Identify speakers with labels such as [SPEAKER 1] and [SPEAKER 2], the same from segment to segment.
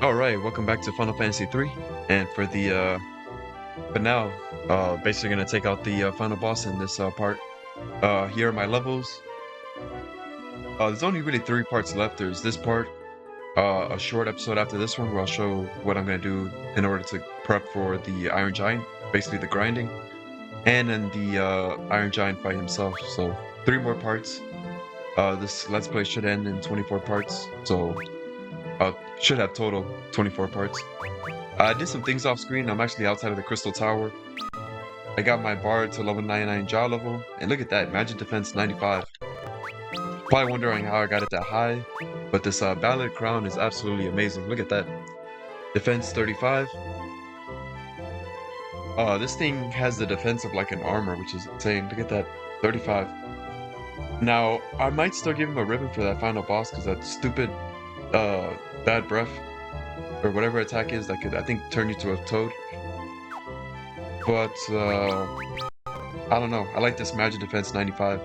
[SPEAKER 1] Alright, welcome back to Final Fantasy 3. And for the but now, basically gonna take out the final boss in this part. Here are my levels. There's only really 3 parts left. There's this part, a short episode after this one where I'll show what I'm gonna do in order to prep for the Iron Giant, basically the grinding, and then the Iron Giant fight himself. So 3 more parts. This Let's Play should end in 24 parts, so should have total 24 parts. I did some things off screen. I'm actually outside of the Crystal Tower. I got my Bard to level 99 jaw level, and look at that, Magic Defense 95. Probably wondering how I got it that high, but this Ballad Crown is absolutely amazing. Look at that. Defense 35. This thing has the defense of like an armor, which is insane. Look at that, 35. Now, I might still give him a ribbon for that final boss, because that stupid bad breath, or whatever attack is that could, I think, turn you to a toad. But, I don't know. I like this Magic Defense 95.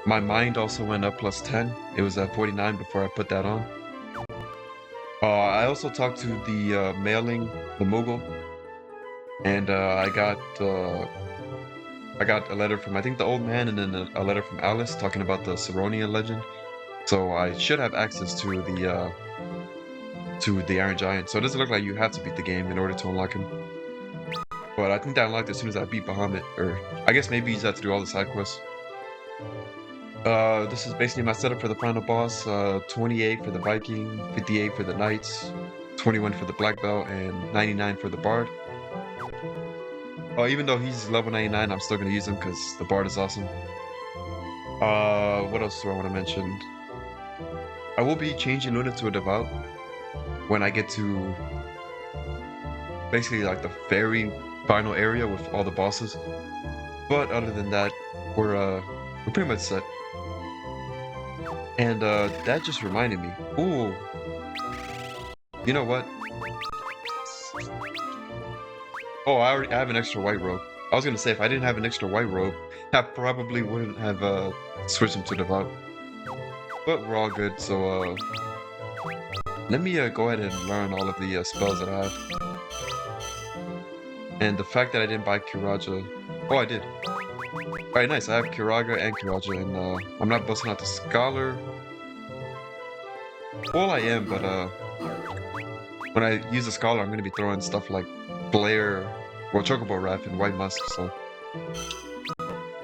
[SPEAKER 1] My mind also went up plus 10. It was at 49 before I put that on. I also talked to the mailing, the Moogle, and I got a letter from, I think, the old man, and then a letter from Alice talking about the Saronian legend. So I should have access to the Iron Giant. So it doesn't look like you have to beat the game in order to unlock him. But I think that unlocked as soon as I beat Bahamut, or I guess maybe you just have to do all the side quests. This is basically my setup for the final boss. 28 for the Viking, 58 for the Knights, 21 for the Black Belt, and 99 for the Bard. Even though he's level 99, I'm still going to use him because the Bard is awesome. What else do I want to mention? I will be changing Luna to a Devout when I get to basically like the very final area with all the bosses. But other than that, we're pretty much set. And that just reminded me. Ooh, you know what? Oh, I have an extra white robe. I was gonna say, if I didn't have an extra white robe, I probably wouldn't have switched him to Devout. But we're all good, so let me go ahead and learn all of the spells that I have. And the fact that I didn't buy Kiraja... Oh, I did. Alright, nice. I have Kiraga and Kiraja, and I'm not busting out the Scholar. Well, I am, but when I use the Scholar, I'm going to be throwing stuff like Blair, well, Chocobo Wrath, and White Musk, so...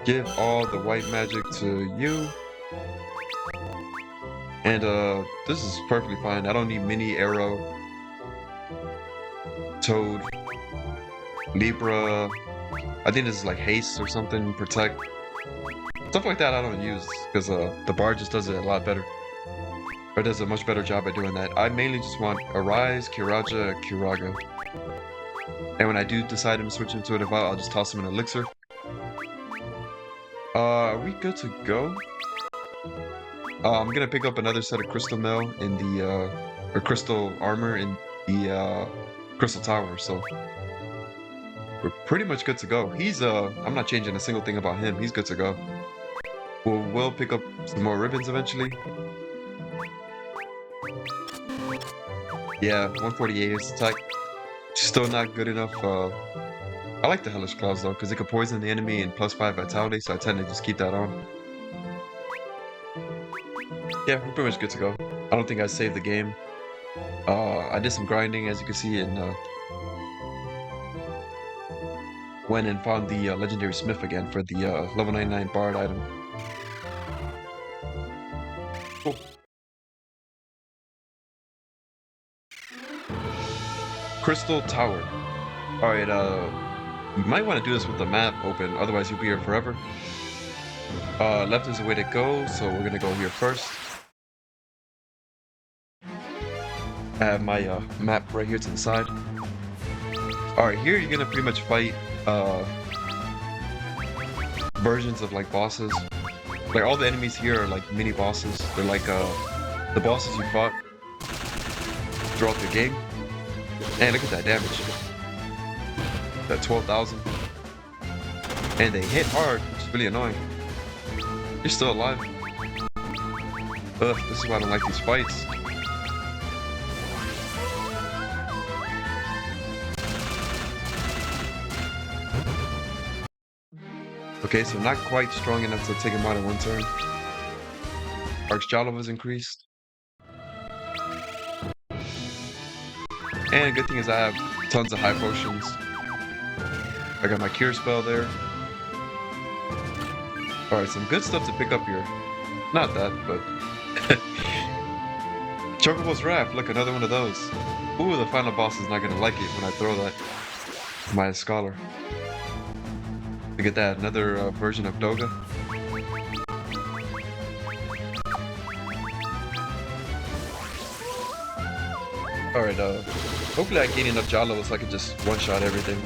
[SPEAKER 1] Give all the white magic to you. And this is perfectly fine. I don't need Mini Arrow, Toad, Libra. I think this is like Haste or something, Protect. Stuff like that I don't use, because the Bard just does it a lot better. Or does a much better job at doing that. I mainly just want Arise, Kiraja, Kiraga. And when I do decide to switch into a Devout, I'll just toss him an Elixir. Are we good to go? I'm gonna pick up another set of Crystal Mail in the, or Crystal Armor in the Crystal Tower, so... We're pretty much good to go. He's, I'm not changing a single thing about him. He's good to go. We'll pick up some more ribbons eventually. Yeah, 148 is attack. Still not good enough. I like the Hellish Claws though, because it could poison the enemy and +5 vitality, so I tend to just keep that on. Yeah, we're pretty much good to go. I don't think I saved the game. I did some grinding, as you can see, and went and found the Legendary Smith again for the level 99 Bard item. Cool. Crystal Tower. Alright, you might want to do this with the map open, otherwise you'll be here forever. Left is the way to go, so we're gonna go here first. I have my map right here to the side. Alright, here you're gonna pretty much fight versions of like bosses. Like all the enemies here are like mini bosses. They're like the bosses you fought throughout the game. And look at that damage. That 12,000. And they hit hard, which is really annoying. You're still alive. Ugh, this is why I don't like these fights. Okay, so not quite strong enough to take him out in one turn. Arch was increased. And good thing is I have tons of high potions. I got my cure spell there. Alright, some good stuff to pick up here. Not that, but... Chocobo's Raft, look, another one of those. Ooh, the final boss is not gonna like it when I throw that. My scholar. Look at that, another version of Doga. Alright, hopefully I gain enough Jalo so I can just one-shot everything.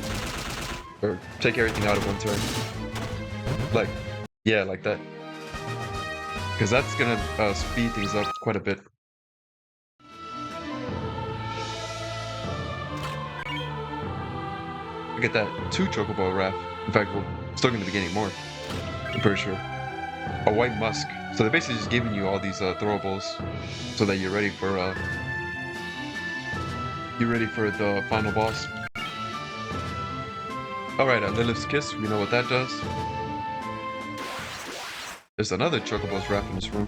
[SPEAKER 1] Or take everything out of one turn. Like, yeah, like that. Because that's gonna speed things up quite a bit. Look at that, 2 Chocobo Raft. In fact, we're still gonna be getting more. I'm pretty sure. A White Musk. So they're basically just giving you all these throwables so that you're ready for the final boss. Alright, Lilith's Kiss, we know what that does. There's another Chocobo's Raft in this room.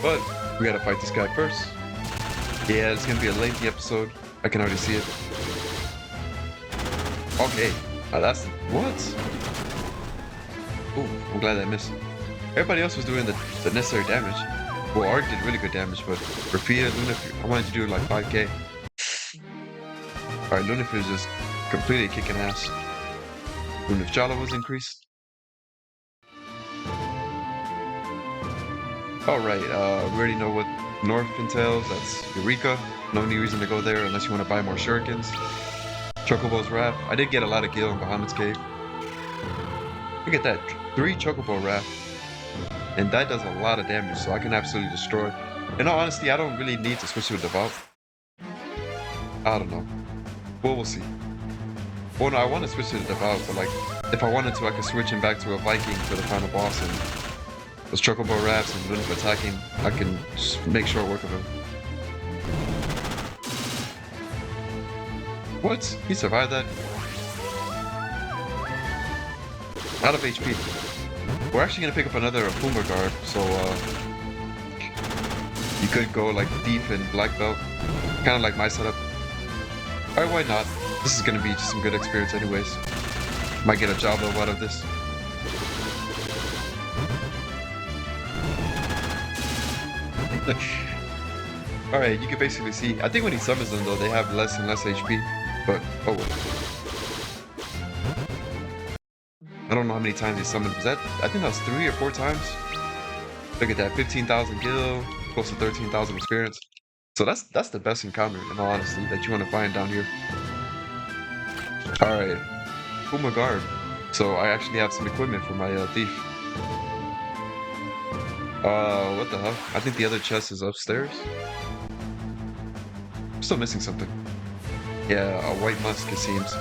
[SPEAKER 1] But we gotta fight this guy first. Yeah, it's gonna be a lengthy episode. I can already see it. Okay. That's... what? Ooh, I'm glad I missed. Everybody else was doing the necessary damage. Well, Ark did really good damage, but Rafia, Lunafear, I wanted to do like 5k. Alright, Lunafear is just completely kicking ass. Lunafjala was increased. Alright, we already know what North entails. That's Eureka. No need reason to go there unless you want to buy more shurikens. Chocobo's Raft. I did get a lot of gil in Bahamut's Cave. Look at that. 3 Chocobo Raft. And that does a lot of damage, so I can absolutely destroy. In all honesty, I don't really need to switch to a Devout. I don't know. Well, we'll see. Well, no, I want to switch to the Devout, but like, if I wanted to, I could switch him back to a Viking for the final boss, and those Chocobo Rafts and Lunaf attacking, I can just make short work of him. What? He survived that? Out of HP. We're actually gonna pick up another Puma Guard, so you could go like Thief and Black Belt, kind of like my setup. Alright, why not? This is gonna be just some good experience anyways. Might get a job level out of this. Alright, you can basically see. I think when he summons them though, they have less and less HP. But, oh well. I don't know how many times he summoned. Was that, I think that was 3 or 4 times. Look at that, 15,000 gil, close to 13,000 experience. So that's the best encounter, in all honesty, that you want to find down here. Alright, Puma Guard. So I actually have some equipment for my thief. What the hell? I think the other chest is upstairs. I'm still missing something. Yeah, a White Musk, it seems.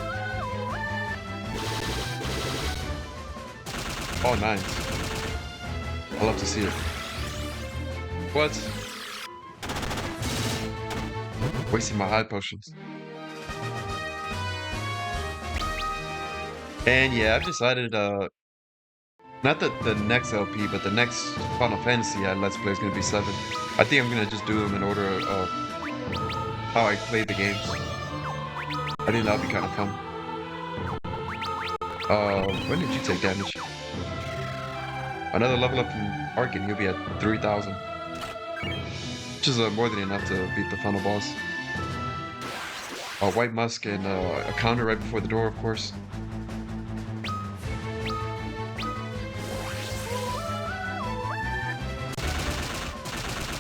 [SPEAKER 1] Oh, nice. I love to see it. What? Wasting my high potions. And yeah, I've decided, not that the next LP, but the next Final Fantasy Let's Play is going to be 7. I think I'm going to just do them in order of how I play the games. I think that'll be kind of fun. When did you take damage? Another level up from Arkin, he'll be at 3,000. Which is more than enough to beat the final boss. White Musk and a counter right before the door, of course.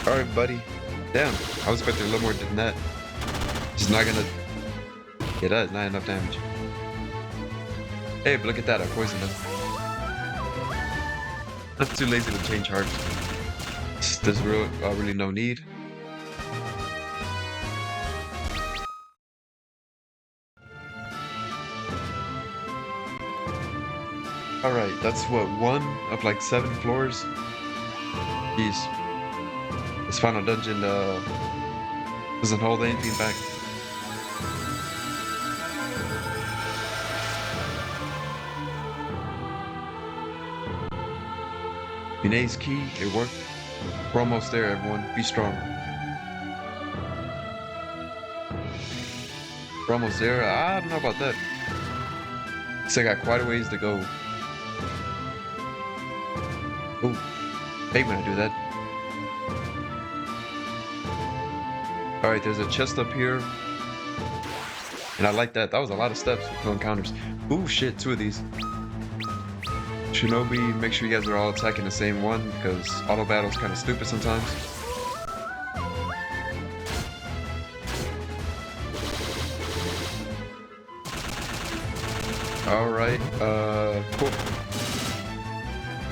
[SPEAKER 1] Alright, buddy. Damn, I was expecting a little more than that. Just not gonna... Yeah, that is not enough damage. Hey, but look at that, I poisoned him. I'm too lazy to change hearts. There's really no need. Alright, that's what, 1 of like 7 floors? Jeez. This final dungeon doesn't hold anything back. Yune's key, it worked. We're almost there, everyone. Be strong. We're almost there. I don't know about that. So I got quite a ways to go. Ooh, hate when I do that. Alright, there's a chest up here. And I like that. That was a lot of steps with no encounters. Ooh, shit, 2 of these. Shinobi, make sure you guys are all attacking the same one because auto battle's kind of stupid sometimes. Alright, cool.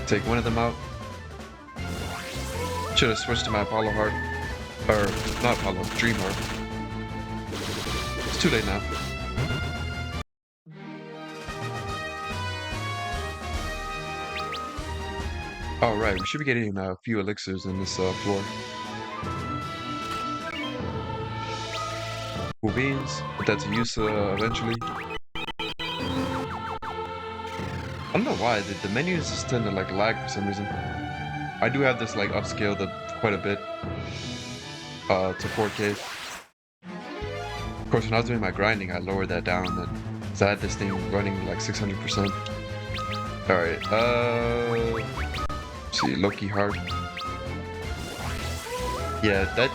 [SPEAKER 1] Take one of them out. Should have switched to my Apollo Heart. Or, not Apollo, Dream Heart. It's too late now. Alright, we should be getting a few elixirs in this floor. Cool beans, put that to use eventually. I don't know why, the menus just tend to like lag for some reason. I do have this like upscaled quite a bit to 4K. Of course, when I was doing my grinding, I lowered that down then. So I had this thing running like 600%. Alright, let's see, Loki hard. Yeah, that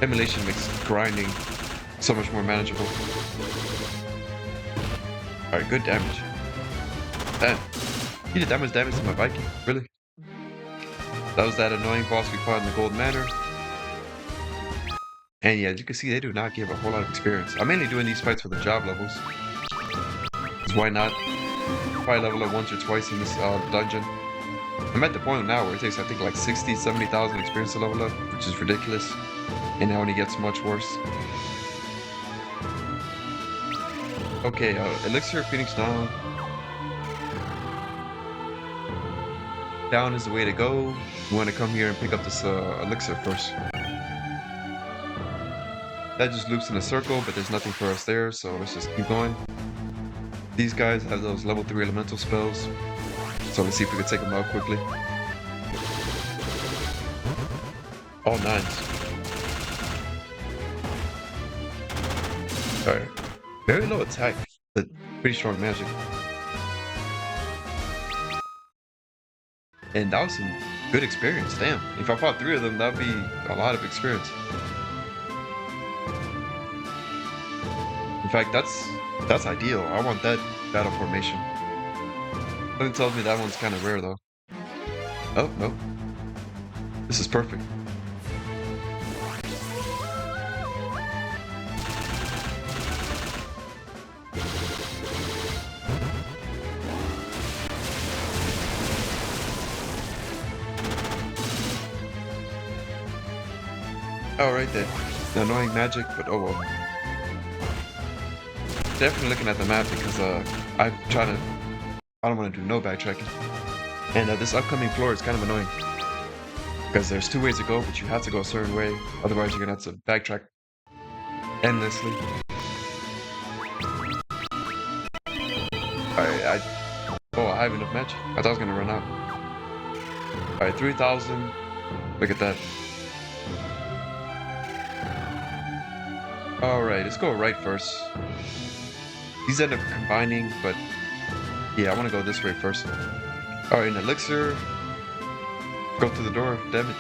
[SPEAKER 1] emulation makes grinding so much more manageable. Alright, good damage. Damn. He did that much damage to my Viking? Really? That was that annoying boss we fought in the Gold Manor. And yeah, as you can see, they do not give a whole lot of experience. I'm mainly doing these fights for the job levels. Because why not? Probably level up once or twice in this dungeon. I'm at the point now where it takes, I think, like 60, 70,000 experience to level up, which is ridiculous. And it only gets much worse. Okay, Elixir Phoenix down. Down is the way to go. We want to come here and pick up this elixir first. That just loops in a circle, but there's nothing for us there, so let's just keep going. These guys have those level 3 elemental spells, so let's see if we can take them out quickly. All 9s. Alright. Very low attack, but pretty strong magic. And that was some good experience, damn. If I fought 3 of them, that'd be a lot of experience. In fact, that's ideal. I want that battle formation. Something tells me that one's kind of rare, though. Oh, nope. This is perfect. Alright then. The annoying magic, but oh well. Definitely looking at the map because I don't want to do no backtracking. And this upcoming floor is kind of annoying. Because there's 2 ways to go, but you have to go a certain way. Otherwise you're gonna have to backtrack endlessly. Alright, I have enough magic. I thought I was gonna run out. Alright, 3,000. Look at that. Alright, let's go right first. These end up combining, but yeah, I want to go this way first. Alright, an elixir. Go through the door, damn it.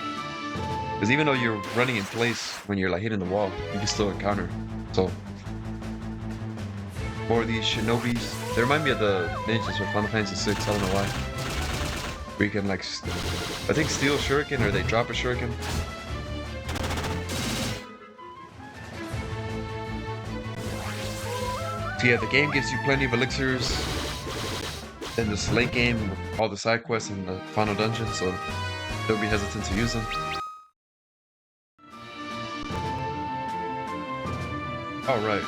[SPEAKER 1] Because even though you're running in place when you're like hitting the wall, you can still encounter. So, more of these shinobis. They remind me of the ninjas from Final Fantasy VI, I don't know why. Where you can like, I think steal a shuriken or they drop a shuriken. So yeah, the game gives you plenty of elixirs in this late game with all the side quests and the final dungeon, so don't be hesitant to use them. Alright.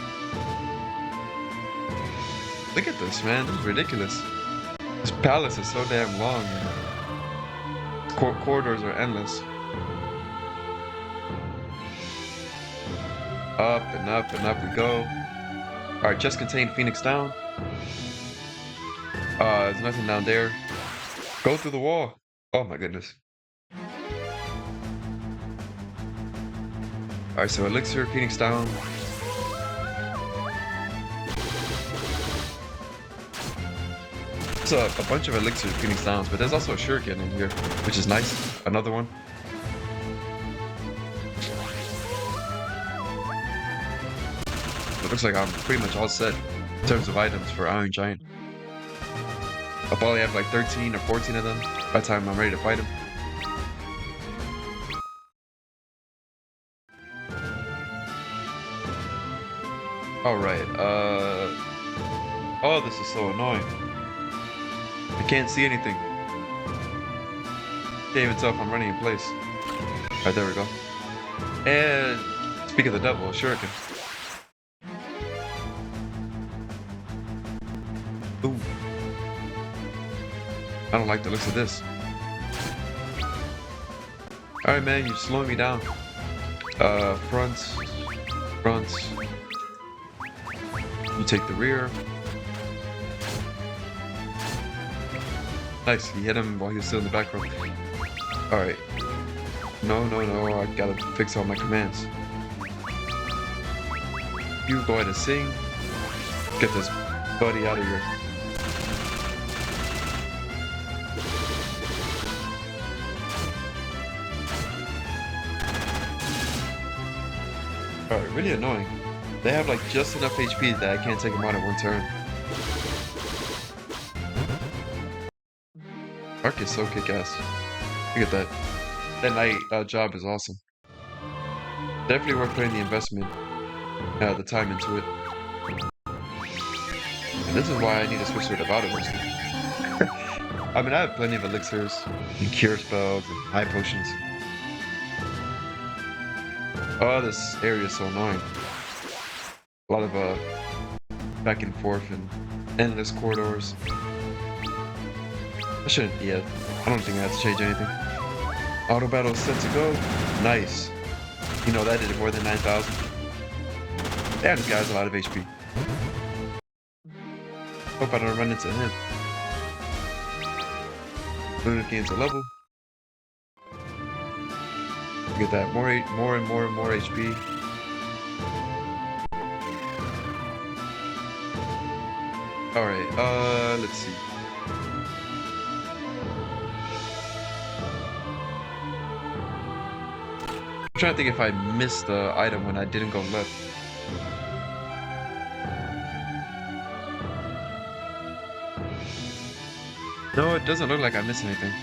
[SPEAKER 1] Look at this, man. This is ridiculous. This palace is so damn long. Corridors are endless. Up and up and up we go. Alright, just contained Phoenix down. There's nothing down there. Go through the wall. Oh my goodness. Alright, so Elixir, Phoenix down. There's a bunch of Elixir, Phoenix downs, but there's also a Shuriken in here, which is nice. Another one. It looks like I'm pretty much all set in terms of items for Iron Giant. I'll probably have like 13 or 14 of them by the time I'm ready to fight him. Alright, oh, this is so annoying. I can't see anything. Can't even tell if I'm running in place. Alright, there we go. And speak of the devil, a Shuriken. Ooh. I don't like the looks of this. Alright, man, you're slowing me down. Fronts. You take the rear. Nice, he hit him while he was still in the back row. Alright. No, I gotta fix all my commands. You go ahead and sing. Get this buddy out of here. Alright, really annoying. They have like just enough HP that I can't take them out in one turn. Arc is so kick-ass. Look at that. That night job is awesome. Definitely worth putting the investment, the time into it. And this is why I need to switch to a Devout Booster. I mean, I have plenty of elixirs, and cure spells, and high potions. Oh, this area is so annoying. A lot of back and forth and endless corridors. I shouldn't yet. I don't think I have to change anything. Auto battle is set to go. Nice. You know, that did more than 9,000. Damn, this guy has a lot of HP. Hope I don't run into him. Luna gains a level. Get that more and more HP. Alright, let's see. I'm trying to think if I missed the item when I didn't go left. No, it doesn't look like I missed anything.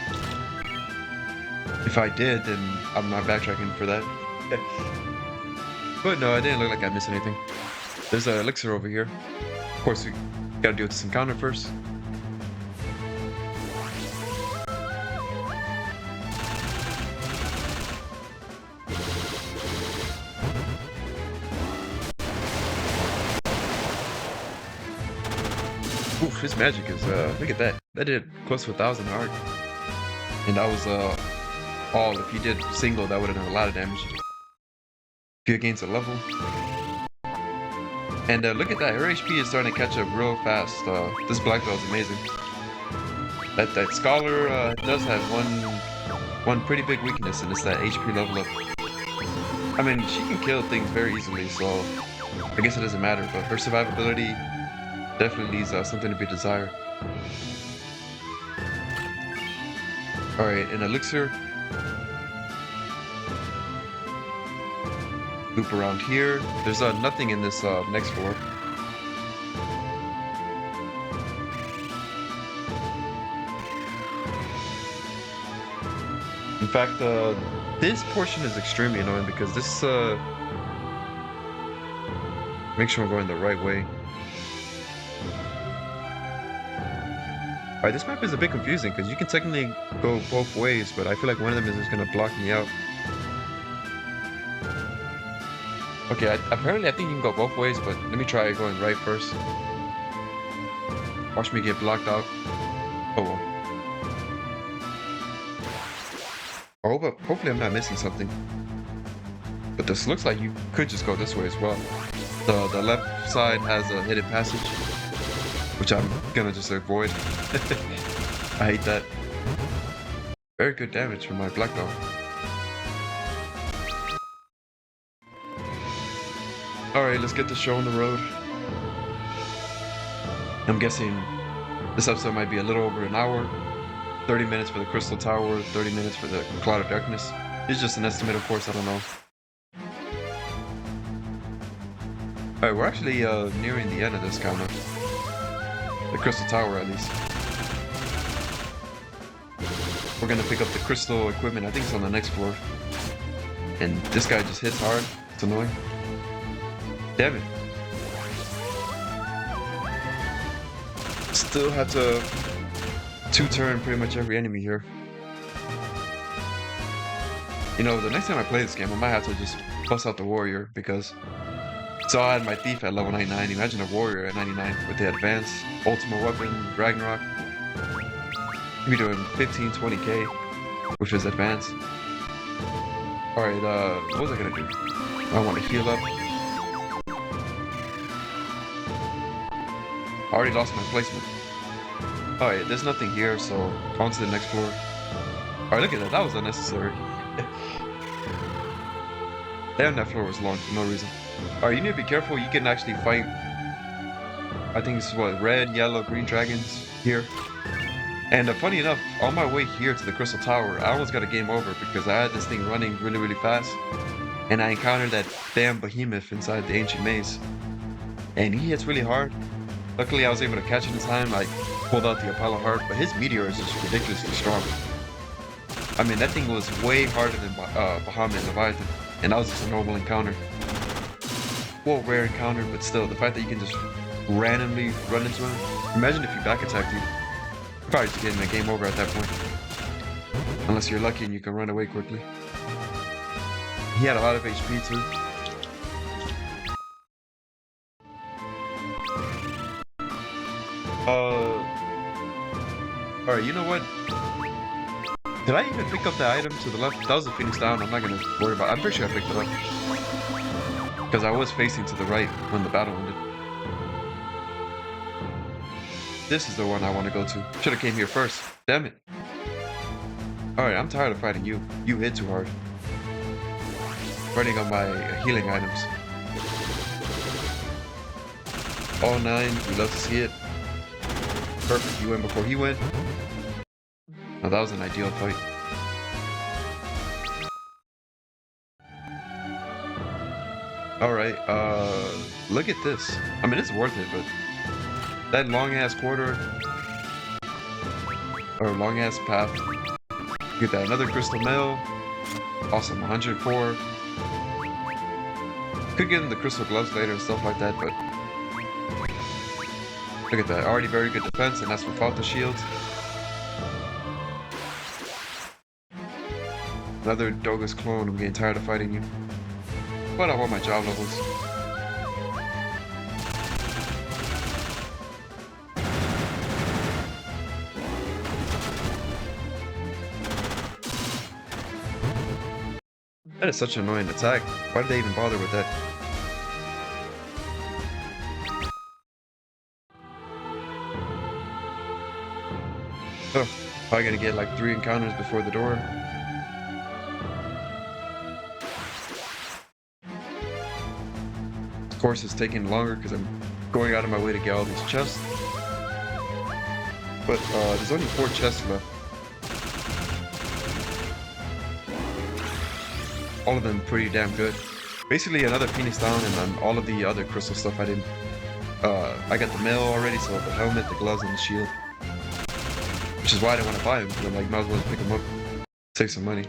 [SPEAKER 1] If I did, then I'm not backtracking for that. But no, it didn't look like I missed anything. There's an elixir over here. Of course, we gotta deal with this encounter first. Oof, his magic is, look at that. That did close to 1,000 arc. And that was, all. If he did single, that would have done a lot of damage. Fear gains a level. And look at that, her HP is starting to catch up real fast. This black belt is amazing. That scholar does have one pretty big weakness, and it's that HP level up. I mean, she can kill things very easily, so I guess it doesn't matter, but her survivability definitely leaves something to be desired. Alright, an elixir. Loop around here. There's nothing in this next floor. In fact, this portion is extremely annoying because this make sure I'm going the right way. Alright, this map is a bit confusing because you can technically go both ways, but I feel like one of them is just gonna block me out. Okay, apparently I think you can go both ways, but let me try going right first. Watch me get blocked out. Oh well. Hopefully I'm not missing something. But this looks like you could just go this way as well. The left side has a hidden passage, which I'm gonna just avoid. I hate that. Very good damage from my black belt. Alright, let's get the show on the road. I'm guessing this episode might be a little over an hour. 30 minutes for the Crystal Tower, 30 minutes for the Cloud of Darkness. It's just an estimate, of course, I don't know. Alright, we're actually nearing the end of this, kind of. The Crystal Tower, at least. We're gonna pick up the crystal equipment, I think it's on the next floor. And this guy just hits hard. It's annoying. Damn it. Still have to two-turn pretty much every enemy here. You know, the next time I play this game, I might have to just bust out the warrior, because... So I had my thief at level 99. Imagine a warrior at 99 with the advanced ultimate weapon, Ragnarok. He'd be doing 15, 20k with his advance. Alright, what was I gonna do? I want to heal up. I already lost my placement. Alright, there's nothing here, so on to the next floor. Alright, look at that. That was unnecessary. Damn, that floor was long for no reason. Alright, you need to be careful. You can actually fight, I think it's what, red, yellow, green dragons here. And funny enough, on my way here to the Crystal Tower, I almost got a game over because I had this thing running really, really fast. And I encountered that damn behemoth inside the ancient maze. And he hits really hard. Luckily, I was able to catch it in time. I pulled out the Apollo Heart, but his meteor is just ridiculously strong. I mean, that thing was way harder than Bahamut and Leviathan, and that was just a normal encounter. Well, rare encounter, but still, the fact that you can just randomly run into him. Imagine if he back attacked you. You're probably just getting a game over at that point. Unless you're lucky and you can run away quickly. He had a lot of HP too. Alright, you know what? Did I even pick up the item to the left? That was the Phoenix Down. I'm not gonna worry about it. I'm pretty sure I picked it up. Because I was facing to the right when the battle ended. This is the one I want to go to. Should have came here first. Damn it. Alright, I'm tired of fighting you. You hit too hard. Running on my healing items. All 9. We love to see it. Perfect. You went before he went. Now that was an ideal fight. Alright, look at this. I mean, it's worth it, but that long-ass quarter, or long-ass path, get that another crystal mail. Awesome, 104. Could get in the crystal gloves later and stuff like that, but look at that. Already very good defense, and that's without the shields. Another Dogus clone. I'm getting tired of fighting you. But I want my job levels. That is such an annoying attack. Why did they even bother with that? Oh, probably gonna get like 3 encounters before the door. Of course, it's taking longer because I'm going out of my way to get all these chests. But there's only 4 chests left. All of them pretty damn good. Basically another Phoenix Down and then all of the other crystal stuff I didn't. I got the mail already, so the helmet, the gloves, and the shield. Which is why I didn't want to buy them, because I'm like, might as well just pick them up. Save some money.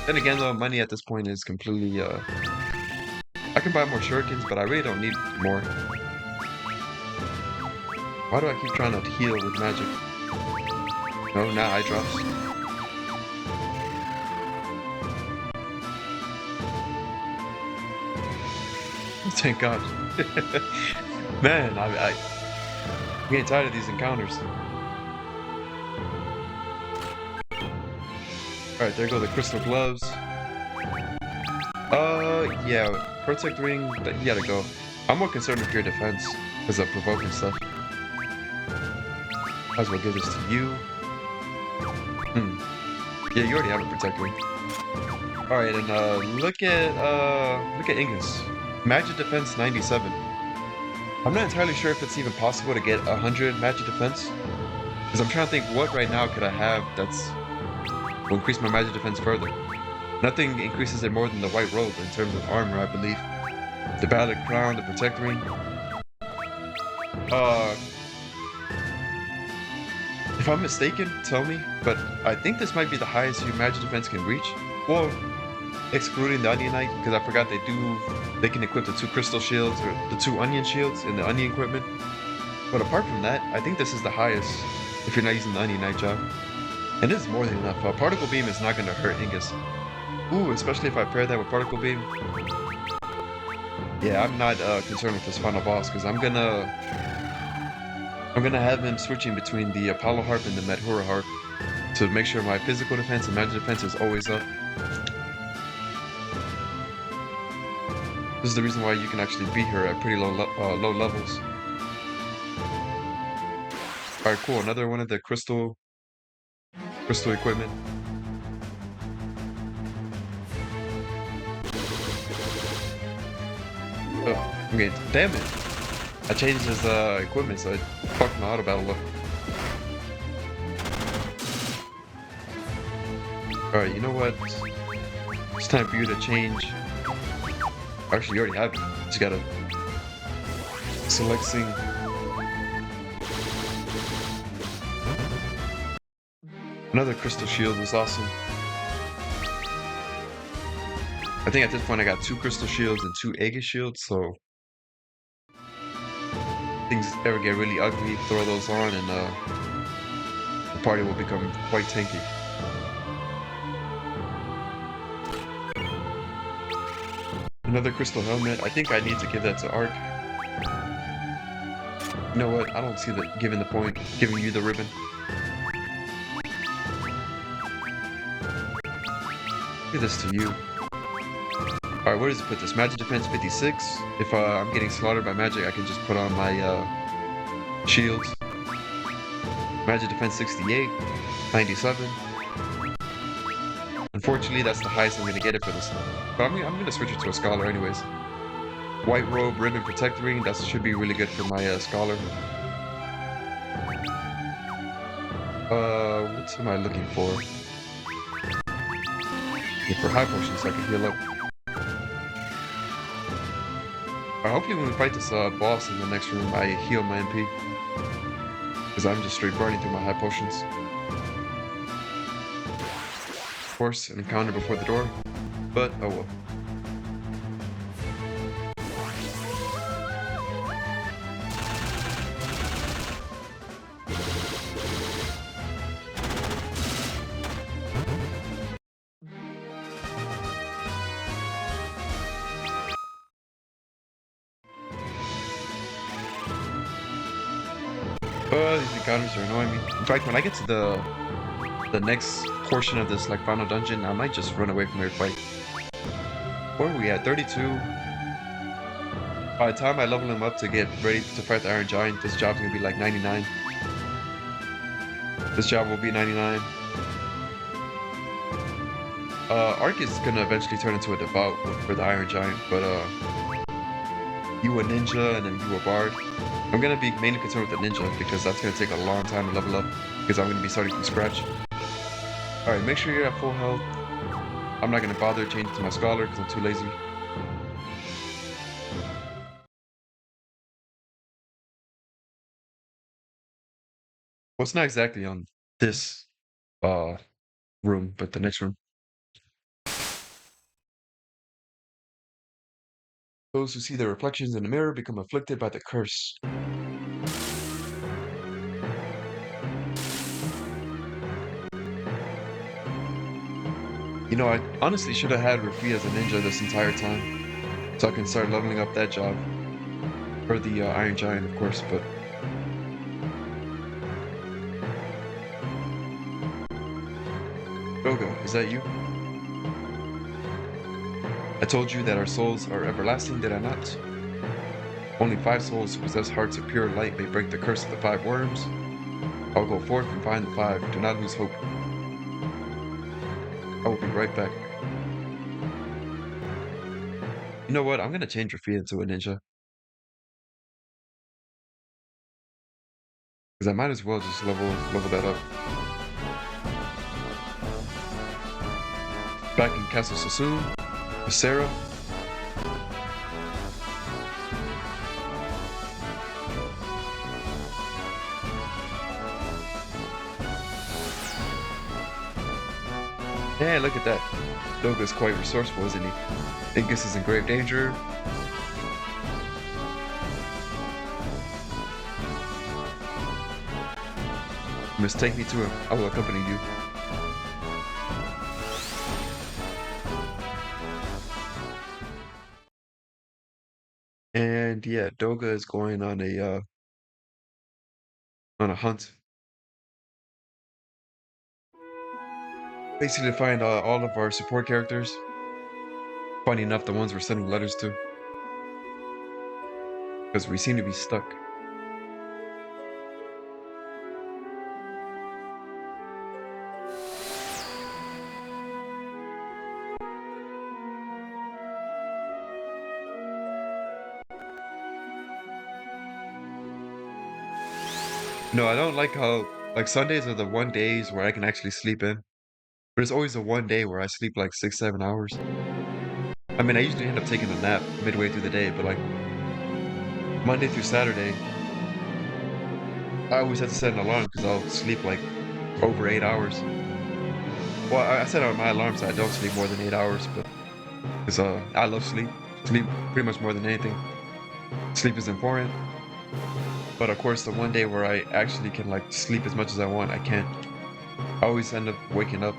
[SPEAKER 1] Then again though, money at this point is completely, I can buy more shurikens, but I really don't need more. Why do I keep trying to heal with magic? No, not eye drops. Thank God. Man, I'm getting tired of these encounters. Alright, there go the crystal gloves. Yeah, protect ring, you gotta go. I'm more concerned with your defense, because of provoking stuff. Might as well give this to you. Hmm. Yeah, you already have a protector. Alright, and look at Ingus. Magic defense 97. I'm not entirely sure if it's even possible to get 100 magic defense. Because I'm trying to think what right now could I have that's will increase my magic defense further. Nothing increases it more than the white robe in terms of armor, I believe. The battered crown, the protect ring. Uh, if I'm mistaken, tell me, but I think this might be the highest your magic defense can reach. Well, excluding the Onion Knight, because I forgot they can equip the 2 crystal shields or the 2 onion shields in the onion equipment. But apart from that, I think this is the highest if you're not using the Onion Knight job. And this is more than enough. Particle Beam is not going to hurt Ingus. Ooh, especially if I pair that with Particle Beam. Yeah, I'm not concerned with this final boss because I'm gonna have him switching between the Apollo Harp and the Madhura Harp to make sure my physical defense and magic defense is always up. This is the reason why you can actually beat her at pretty low levels. All right, cool. Another one of the crystal equipment. Oh, okay, damn it! I changed his equipment, so it fucked my auto battle up. Alright, you know what? It's time for you to change. Actually, you already have it. Just gotta select sing. Another crystal shield was awesome. I think at this point I got 2 crystal shields and 2 Aegis shields, so things ever get really ugly, throw those on and the party will become quite tanky. Another crystal helmet. I think I need to give that to Ark. You know what? I don't see giving you the ribbon. Give this to you. Alright, where does it put this? Magic defense 56. If I'm getting slaughtered by magic, I can just put on my shields. Magic defense 68, 97. Unfortunately, that's the highest I'm gonna get it for this. But I'm gonna switch it to a scholar anyways. White robe, ribbon, protect ring. That should be really good for my scholar. What am I looking for? Yeah, for high potions, so I can heal up. Hopefully when we fight this boss in the next room, I heal my MP. Because I'm just straight burning through my high potions. Of course, an encounter before the door, but oh well. These encounters are annoying me. In fact, when I get to the next portion of this like final dungeon, I might just run away from their fight. Where are we at? 32. By the time I level him up to get ready to fight the Iron Giant, this job's gonna be like 99. This job will be 99. Ark is gonna eventually turn into a devout for the Iron Giant, but you a ninja and then you a bard. I'm gonna be mainly concerned with the ninja because that's gonna take a long time to level up because I'm gonna be starting from scratch. Alright, make sure you're at full health. I'm not gonna bother changing to my scholar because I'm too lazy. Well, it's not exactly on this room, but the next room. Those who see their reflections in the mirror become afflicted by the curse. You know, I honestly should have had Rafie as a ninja this entire time, so I can start leveling up that job. For the Iron Giant, of course, but... Goga, is that you? I told you that our souls are everlasting, did I not? Only 5 souls who possess hearts of pure light may break the curse of the 5 worms. I'll go forth and find the 5. Do not lose hope. I will be right back. You know what? I'm gonna change your feet into a ninja. Because I might as well just level that up. Back in Castle Sassoon with Sarah. Yeah, look at that. Doga's quite resourceful, isn't he? Ingus is in grave danger. You must take me to him. I will accompany you. And yeah, Doga is going on a hunt. Basically to find all of our support characters. Funny enough, the ones we're sending letters to. Because we seem to be stuck. No, I don't like how like Sundays are the one days where I can actually sleep in. But it's always the one day where I sleep like 6, 7 hours. I mean, I usually end up taking a nap midway through the day, but like Monday through Saturday, I always have to set an alarm because I'll sleep like over 8 hours. Well, I set out my alarm so I don't sleep more than 8 hours, but because I love sleep. Sleep pretty much more than anything. Sleep is important. But of course, the one day where I actually can like sleep as much as I want, I can't. I always end up waking up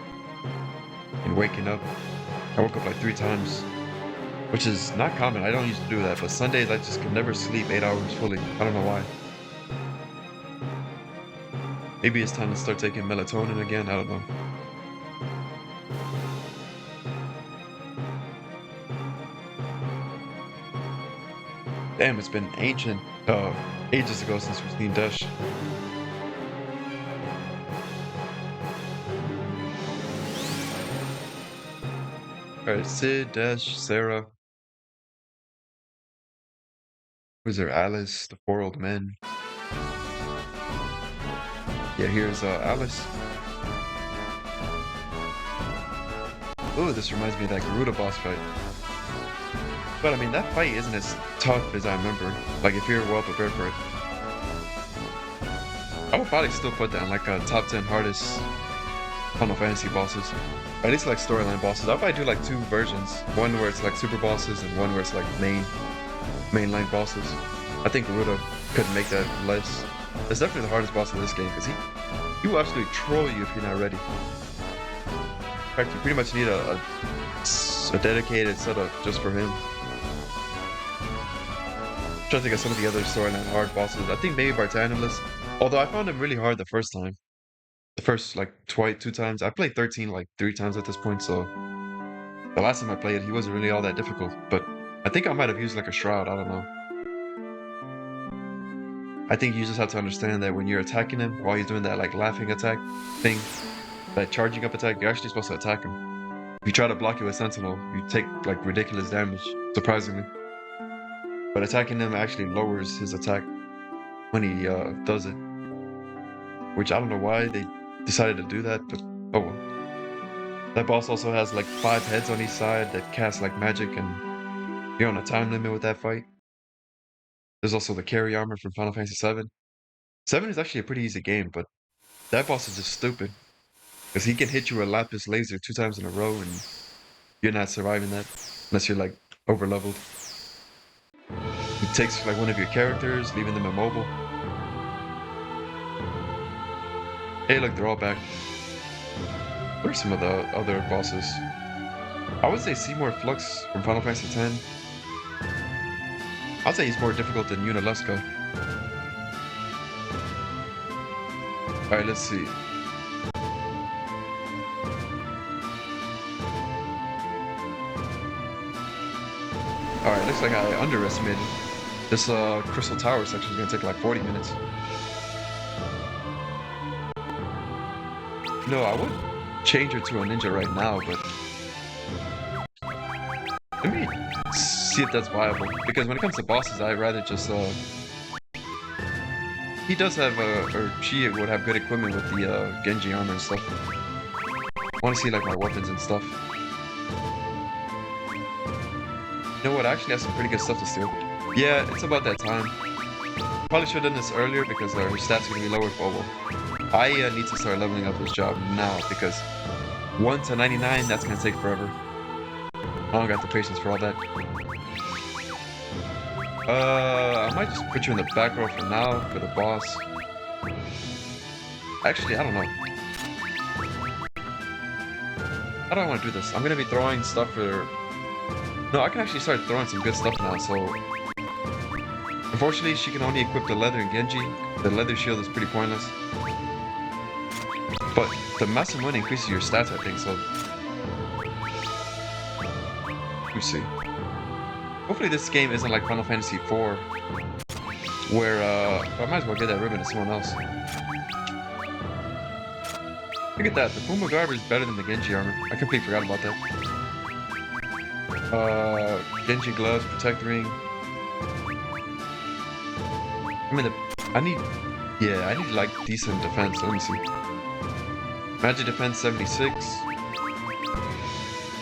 [SPEAKER 1] and waking up. I woke up like 3 times, which is not common. I don't used to do that, but Sundays I just can never sleep 8 hours fully. I don't know why. Maybe it's time to start taking melatonin again. I don't know. Damn, it's been ancient, ages ago since we've seen Dash. Alright, Sid, Dash, Sarah. Who's there? Alice, the 4 old men. Yeah, here's Alice. Ooh, this reminds me of that Garuda boss fight. But I mean, that fight isn't as tough as I remember. Like, if you're well prepared for it. I would probably still put that in like a top 10 hardest Final Fantasy bosses. At least like storyline bosses. I'll probably do like 2 versions. One where it's like super bosses and one where it's like mainline bosses. I think Garuda could make that less. That's definitely the hardest boss in this game because he will absolutely troll you if you're not ready. In fact, you pretty much need a dedicated setup just for him. I'm trying to think of some of the other storyline hard bosses. I think maybe Bartanulus. Although I found him really hard the first time. The first like 2 times. I played 13 like 3 times at this point, so the last time I played he wasn't really all that difficult. But I think I might have used like a shroud, I don't know. I think you just have to understand that when you're attacking him while you're doing that like laughing attack thing, that charging up attack, you're actually supposed to attack him. If you try to block it with Sentinel, you take like ridiculous damage, surprisingly. But attacking him actually lowers his attack when he does it. Which I don't know why they decided to do that, but oh well. That boss also has like 5 heads on each side that cast like magic, and you're on a time limit with that fight. There's also the carry armor from Final Fantasy 7. 7 is actually a pretty easy game, but that boss is just stupid. Because he can hit you with a Lapis laser 2 times in a row, and you're not surviving that unless you're like over leveled. He takes like one of your characters, leaving them immobile. Hey, look, they're all back. What are some of the other bosses? I would say Seymour Flux from Final Fantasy X. I'd say he's more difficult than Unileska. Alright, let's see. Alright, looks like I underestimated. This Crystal Tower section is gonna take like 40 minutes. No, I would change her to a ninja right now, but let me see if that's viable. Because when it comes to bosses, I'd rather just he does have or she would have good equipment with the Genji armor and stuff. I want to see like my weapons and stuff. You know what? I actually have some pretty good stuff to steal. Yeah, it's about that time. Probably should have done this earlier because her stats are gonna be lower. Oh well. I need to start leveling up this job now because 1 to 99, that's gonna take forever. I don't got the patience for all that. I might just put you in the back row for now for the boss. Actually, I don't know. How do I want to do this? I'm gonna be throwing stuff for. No, I can actually start throwing some good stuff now. So, unfortunately, she can only equip the leather and Genji. The leather shield is pretty pointless. But the massive one increases your stats, I think. So, let's see. Hopefully, this game isn't like Final Fantasy IV, where I might as well get that ribbon to someone else. Look at that. The Puma Garb is better than the Genji armor. I completely forgot about that. Genji gloves, protect ring. I mean, I need like decent defense. Let me see. Magic defense 76.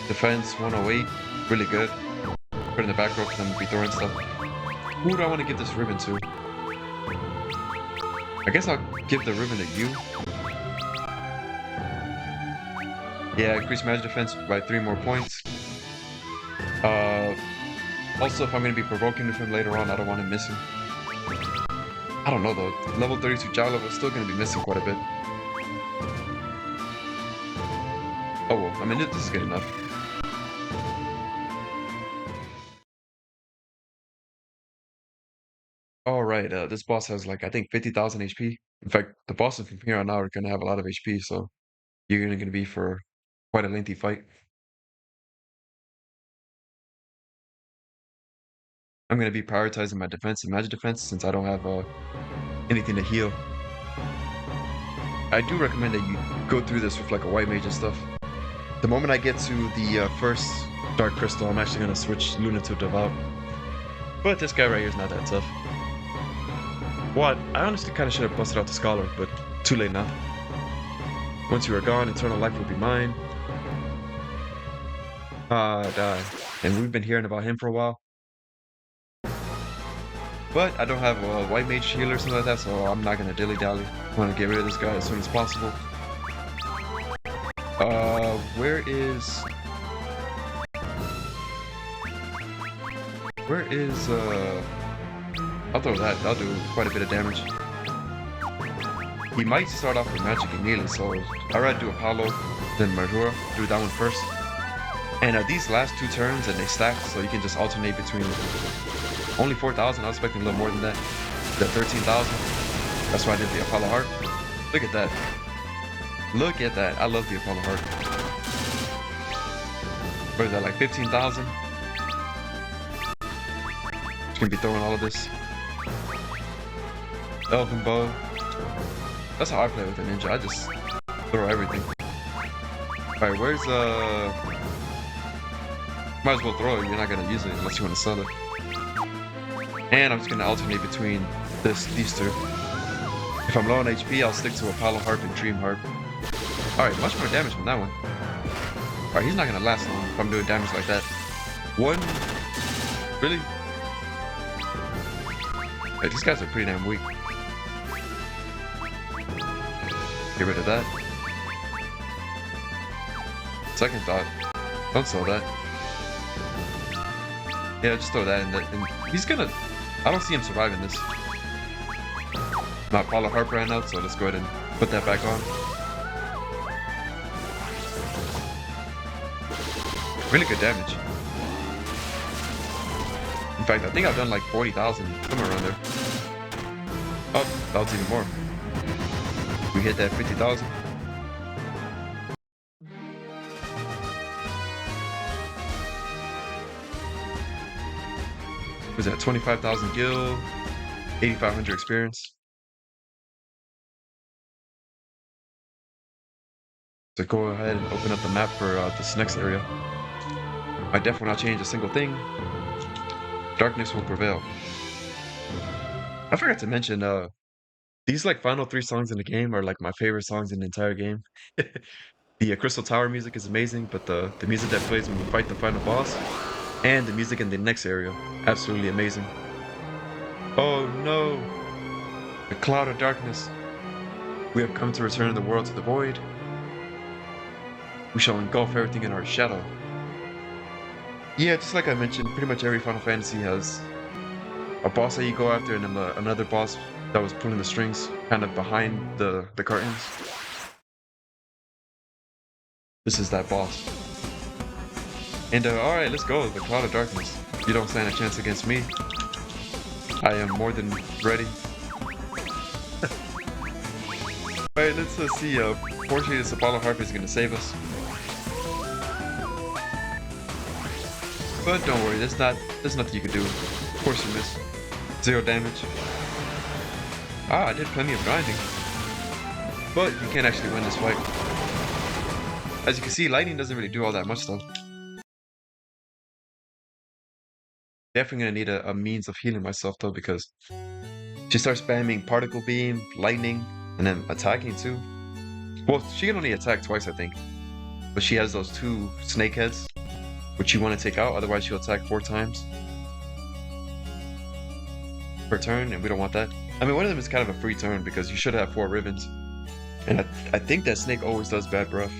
[SPEAKER 1] Defense 108. Really good. Put in the back row because I'm gonna be throwing stuff. Who do I want to give this ribbon to? I guess I'll give the ribbon to you. Yeah, increase magic defense by 3 more points. Also, if I'm going to be provoking with him later on, I don't want him missing. I don't know though. Level 32 Jao level is still going to be missing quite a bit. Oh well, I mean, this is good enough. Alright, this boss has like, I think 50,000 HP. In fact, the bosses from here on out are going to have a lot of HP, so you're going to be for quite a lengthy fight. I'm going to be prioritizing my defense and magic defense since I don't have anything to heal. I do recommend that you go through this with like a white mage and stuff. The moment I get to the first Dark Crystal, I'm actually going to switch Luna to Devout. But this guy right here is not that tough. What? I honestly kind of should have busted out the Scholar, but too late now. Once you are gone, eternal life will be mine. Die. And we've been hearing about him for a while. But I don't have a white mage healer or something like that, so I'm not gonna dilly-dally. I want to get rid of this guy as soon as possible. Where is, I'll throw that. That'll do quite a bit of damage. He might start off with magic immediately, so I'd rather do Apollo than Majora. Do that one first. And these last 2 turns, and they stack, so you can just alternate between only 4,000. I was expecting a little more than that. The 13,000. That's why I did the Apollo Heart. Look at that. Look at that. I love the Apollo Heart. What is that, like 15,000? Just gonna be throwing all of this. Elven Bow. That's how I play with a ninja. I just throw everything. Alright, where's might as well throw it. You're not gonna use it unless you want to sell it. And I'm just gonna alternate between these 2. If I'm low on HP, I'll stick to Apollo Harp and Dream Harp. Alright, much more damage from that one. Alright, he's not gonna last long if I'm doing damage like that. 1? Really? Hey, these guys are pretty damn weak. Get rid of that. Second thought. Don't sell that. Yeah, just throw that in there. And he's gonna... I don't see him surviving this. My Apollo Harp ran out, so let's go ahead and put that back on. Really good damage. In fact, I think I've done like 40,000, somewhere around there. Oh, that was even more. We hit that 50,000. Was that 25,000 gil, 8,500 experience? So go ahead and open up the map for this next area. I definitely not change a single thing. Darkness will prevail. I forgot to mention, these like final 3 songs in the game are like my favorite songs in the entire game. The Crystal Tower music is amazing, but the music that plays when we fight the final boss and the music in the next area, absolutely amazing. Oh no! The cloud of darkness. We have come to return the world to the void. We shall engulf everything in our shadow. Yeah, just like I mentioned, pretty much every Final Fantasy has a boss that you go after and then another boss that was pulling the strings kind of behind the curtains. This is that boss. And alright, let's go. The Cloud of Darkness. You don't stand a chance against me. I am more than ready. Alright, let's see. Fortunately, this Apollo Harp is gonna save us. But don't worry, there's nothing you can do. Of course you miss. 0 damage. Ah, I did plenty of grinding. But you can't actually win this fight. As you can see, lightning doesn't really do all that much though. Definitely gonna need a means of healing myself though, because she starts spamming particle beam, lightning, and then attacking too. Well, she can only attack twice, I think. But she has those 2 snake heads, which you want to take out, otherwise she'll attack 4 times per turn, and we don't want that. I mean, one of them is kind of a free turn because you should have 4 ribbons. And I think that snake always does bad breath.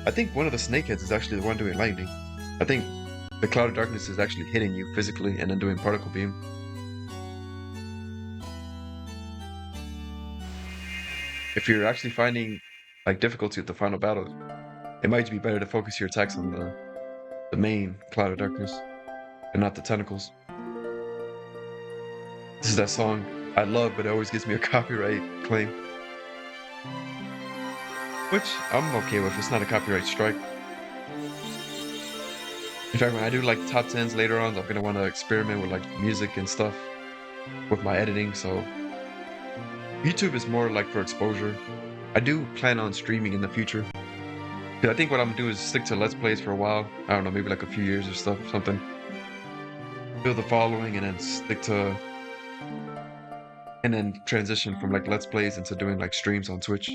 [SPEAKER 1] I think one of the snakeheads is actually the one doing lightning. I think the Cloud of Darkness is actually hitting you physically and then doing particle beam. If you're actually finding like difficulty with the final battle, it might be better to focus your attacks on the main Cloud of Darkness and not the tentacles. This is that song I love, but it always gives me a copyright claim. Which I'm okay with, it's not a copyright strike. In fact, when I do like top 10s later on, I'm gonna want to experiment with like music and stuff with my editing, so YouTube is more like for exposure. I do plan on streaming in the future. I think what I'm gonna do is stick to Let's Plays for a while. I don't know, maybe like a few years or something. Build the following and then stick to... and then transition from like Let's Plays into doing like streams on Twitch.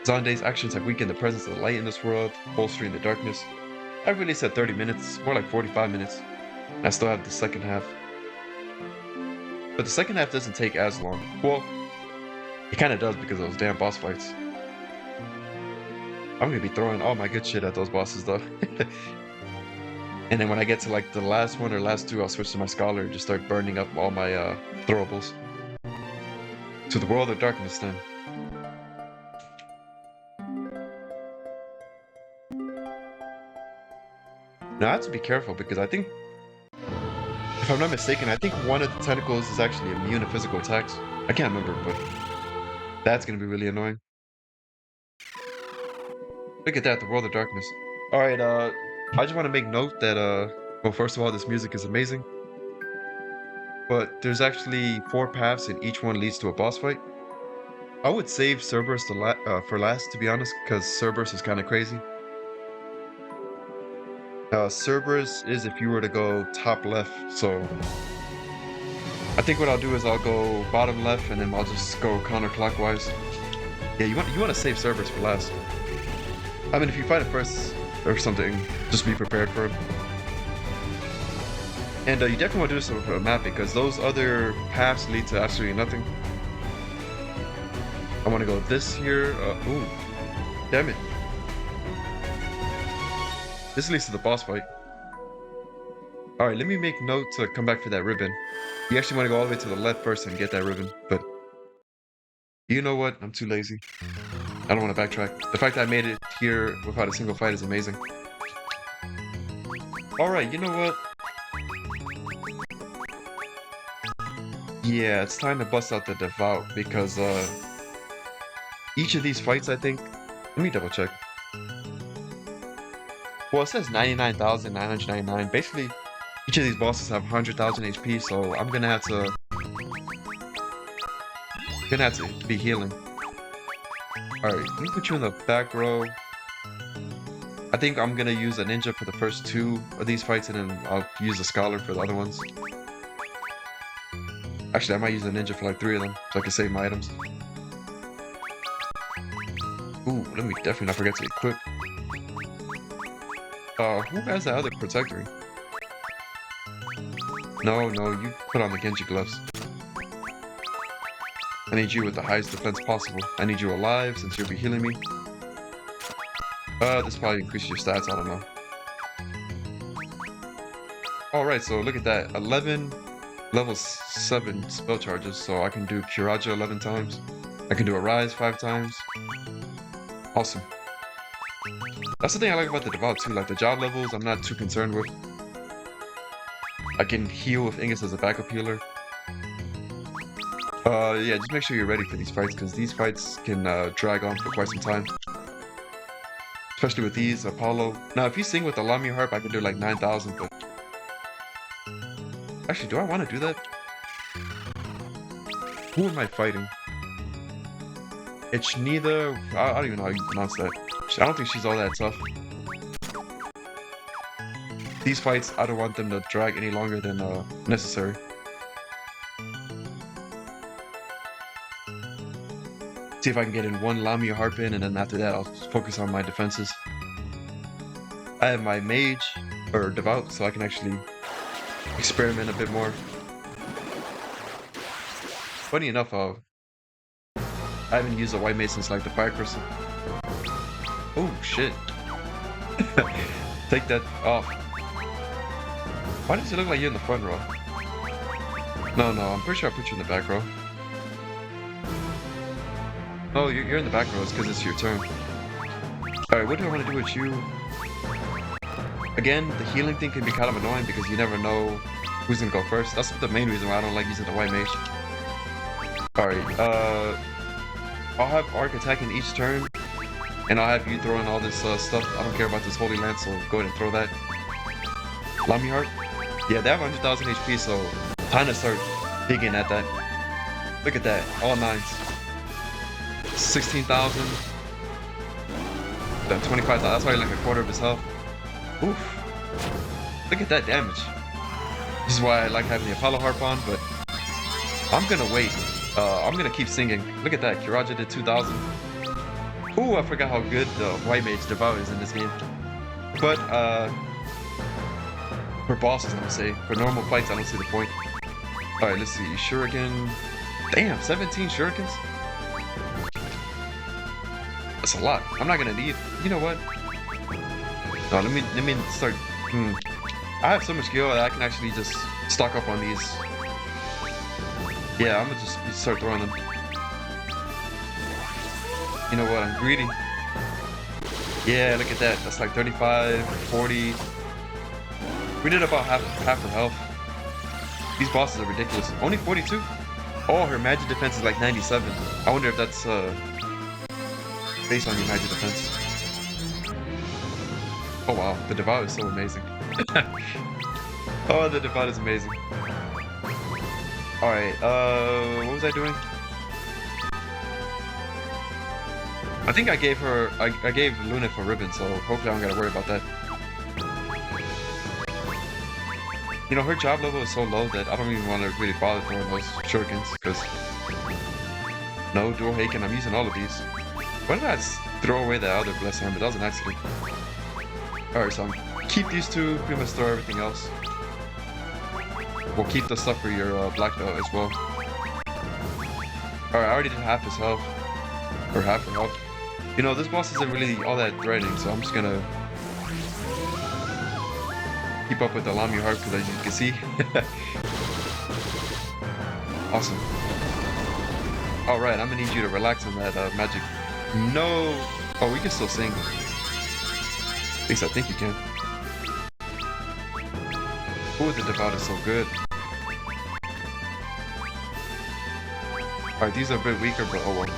[SPEAKER 1] Zonde's actions have weakened the presence of the light in this world, bolstering the darkness. I really said 30 minutes, more like 45 minutes. I still have the second half. But the second half doesn't take as long. Well, it kind of does because of those damn boss fights. I'm gonna be throwing all my good shit at those bosses though. And then when I get to like the last one or last 2, I'll switch to my Scholar and just start burning up all my throwables. To the World of Darkness then. Now I have to be careful because I think, if I'm not mistaken, I think one of the tentacles is actually immune to physical attacks. I can't remember, but that's gonna be really annoying. Look at that, the World of Darkness. Alright, I just want to make note that, well, first of all, this music is amazing. But there's actually 4 paths and each one leads to a boss fight. I would save Cerberus for last, to be honest, because Cerberus is kind of crazy. Cerberus is if you were to go top left, so I think what I'll do is I'll go bottom left and then I'll just go counterclockwise. Yeah, you want to save Cerberus for last. I mean, if you fight him first or something, just be prepared for him. And you definitely want to do this with a map because those other paths lead to absolutely nothing. I want to go this here. Ooh, damn it. This leads to the boss fight. Alright, let me make note to come back for that ribbon. You actually want to go all the way to the left first and get that ribbon, but you know what? I'm too lazy. I don't want to backtrack. The fact that I made it here without a single fight is amazing. Alright, you know what? Yeah, it's time to bust out the Devout because each of these fights, I think... Let me double check. Well, it says 99,999. Basically, Each of these bosses have 100,000 HP, so I'm gonna have to be healing. All right, let me put you in the back row. I think I'm gonna use a ninja for the first 2 of these fights, and then I'll use a scholar for the other ones. Actually, I might use a ninja for like 3 of them, so I can save my items. Ooh, let me definitely not forget to equip. Who has that other protectory? No, you put on the Genji gloves. I need you with the highest defense possible. I need you alive since you'll be healing me. This probably increases your stats, I don't know. Alright, so look at that. 11 level 7 spell charges, so I can do Kiraja 11 times. I can do a Rise 5 times. Awesome. That's the thing I like about the Devout too, like the job levels I'm not too concerned with. I can heal with Ingus as a backup healer. Yeah, just make sure you're ready for these fights, because these fights can drag on for quite some time. Especially with these, Apollo. Now, if you sing with the Lamia Harp, I can do like 9,000, but... Actually, do I want to do that? Who am I fighting? It's neither... I don't even know how you pronounce that. I don't think she's all that tough. These fights, I don't want them to drag any longer than necessary. See if I can get in 1 Lamia Harp in, and then after that I'll focus on my defenses. I have my Mage, or Devout, so I can actually experiment a bit more. Funny enough, I haven't used a White Mage since like the Fire Crystal. Oh shit. Take that off. Why does it look like you're in the front row? No, I'm pretty sure I put you in the back row. Oh, you're in the back row, it's because it's your turn. Alright, what do I want to do with you? Again, the healing thing can be kind of annoying because you never know who's going to go first. That's the main reason why I don't like using the White Mage. Alright, I'll have Arc attacking each turn, and I'll have you throwing all this stuff. I don't care about this Holy Lance, so go ahead and throw that. Lamia Heart? Yeah, they have 100,000 HP, so time to start digging at that. Look at that, all 9s. 16,000. Then 25,000. That's probably like a quarter of his health. Oof. Look at that damage. This is why I like having the Apollo Harp on, but I'm gonna wait. I'm gonna keep singing. Look at that. Kiraja did 2,000. Ooh, I forgot how good the White Mage Devout is in this game. But, for bosses, I'm gonna say. For normal fights, I don't see the point. Alright, let's see. Shuriken. Damn, 17 Shurikens? That's a lot. I'm not gonna need. You know what? No, let me start. I have so much skill that I can actually just stock up on these. Yeah, I'm gonna just start throwing them. You know what? I'm greedy. Yeah, look at that. That's like 35, 40. We did about half her health. These bosses are ridiculous. Only 42. Oh, her magic defense is like 97. I wonder if that's based on your magic defense. Oh wow, the Devout is so amazing. Oh, the Devout is amazing. Alright, what was I doing? I think I gave her, I gave Lunif a ribbon, so hopefully I don't gotta worry about that. You know, her job level is so low that I don't even want to really bother throwing those shurikens, because... No, dual Haken, I'm using all of these. Why did I throw away that other Blessed Hammer? That was an accident. Alright, so keep these two, pretty much throw everything else. We'll keep the stuff for your black belt as well. Alright, I already did half his health. Or half her health. You know, this boss isn't really all that threatening, so I'm just gonna keep up with the Lamia Heart, because as you can see. Awesome. Alright, I'm gonna need you to relax on that magic. No! Oh, we can still sing. At least I think you can. Ooh, the Devout is so good. Alright, these are a bit weaker, but oh well.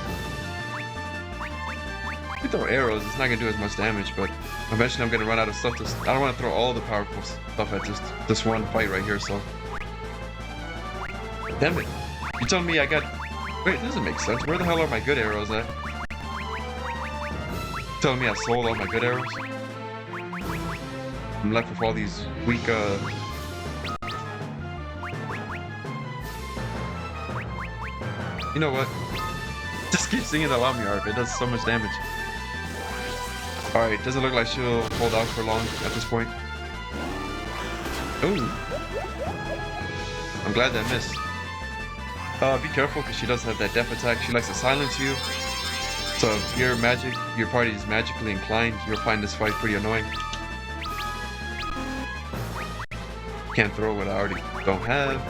[SPEAKER 1] If you throw arrows, it's not gonna do as much damage, but eventually I'm gonna run out of stuff to. I don't want to throw all the powerful stuff at just this one fight right here. So, damn it! You telling me I got? Wait, it doesn't make sense. Where the hell are my good arrows at? You telling me I sold all my good arrows? I'm left with all these weak. You know what? Just keep singing the Lami harp. It does so much damage. Alright, doesn't look like she'll hold out for long at this point. Ooh. I'm glad that missed. Be careful because she does have that death attack. She likes to silence you. So if your party is magically inclined, you'll find this fight pretty annoying. Can't throw what I already don't have.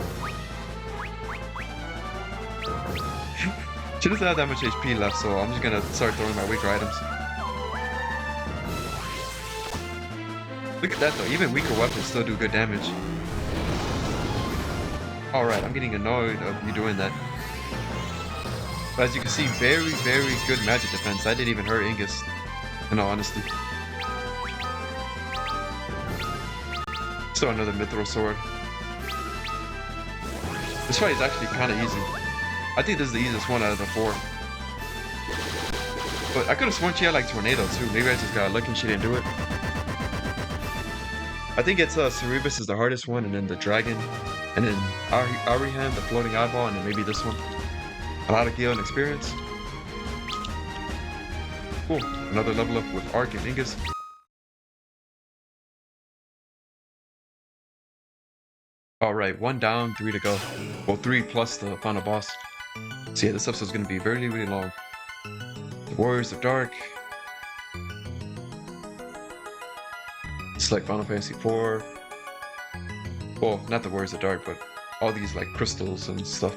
[SPEAKER 1] She doesn't have that much HP left, so I'm just gonna start throwing my weaker items. Look at that though, even weaker weapons still do good damage. Alright, I'm getting annoyed of you doing that. But as you can see, very, very good magic defense. I didn't even hurt Ingus, in all honesty. So another mithril sword. This fight is actually kind of easy. I think this is the easiest one out of the 4. But I could have sworn she had like tornado too. Maybe I just got lucky and she didn't do it. I think it's Cerebus is the hardest one, and then the dragon, and then Arihan, the floating eyeball, and then maybe this one. A lot of gil and experience. Cool. Another level up with Arc and Ingus. Alright, 1 down, 3 to go. Well, 3 plus the final boss. So yeah, this episode's gonna be really, really long. The Warriors of Dark. It's like Final Fantasy IV. Well, not the Warriors of Dark, but all these like crystals and stuff.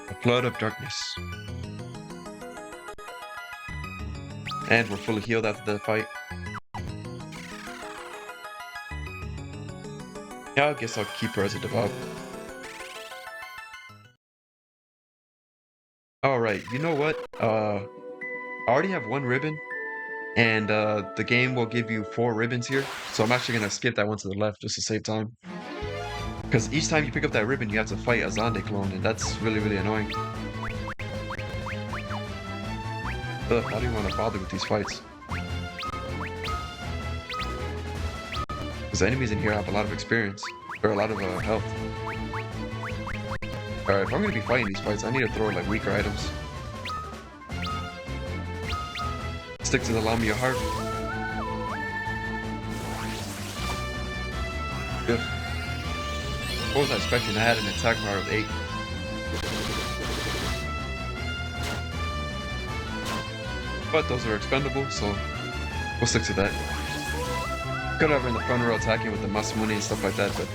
[SPEAKER 1] A Flood of Darkness. And we're fully healed after the fight. Yeah, I guess I'll keep her as a devout. Alright, you know what? I already have 1 ribbon, and the game will give you 4 ribbons here, so I'm actually gonna skip that one to the left just to save time. Because each time you pick up that ribbon, you have to fight a Zonde clone, and that's really, really annoying. Ugh, I don't even want to bother with these fights. Because the enemies in here have a lot of experience, or a lot of health. Alright, if I'm gonna be fighting these fights, I need to throw like weaker items. Stick to the Lamia Harp. Good. What was I expecting? I had an attack power of 8. But those are expendable, so we'll stick to that. Could have her in the front row attacking with the Masamune and stuff like that, but...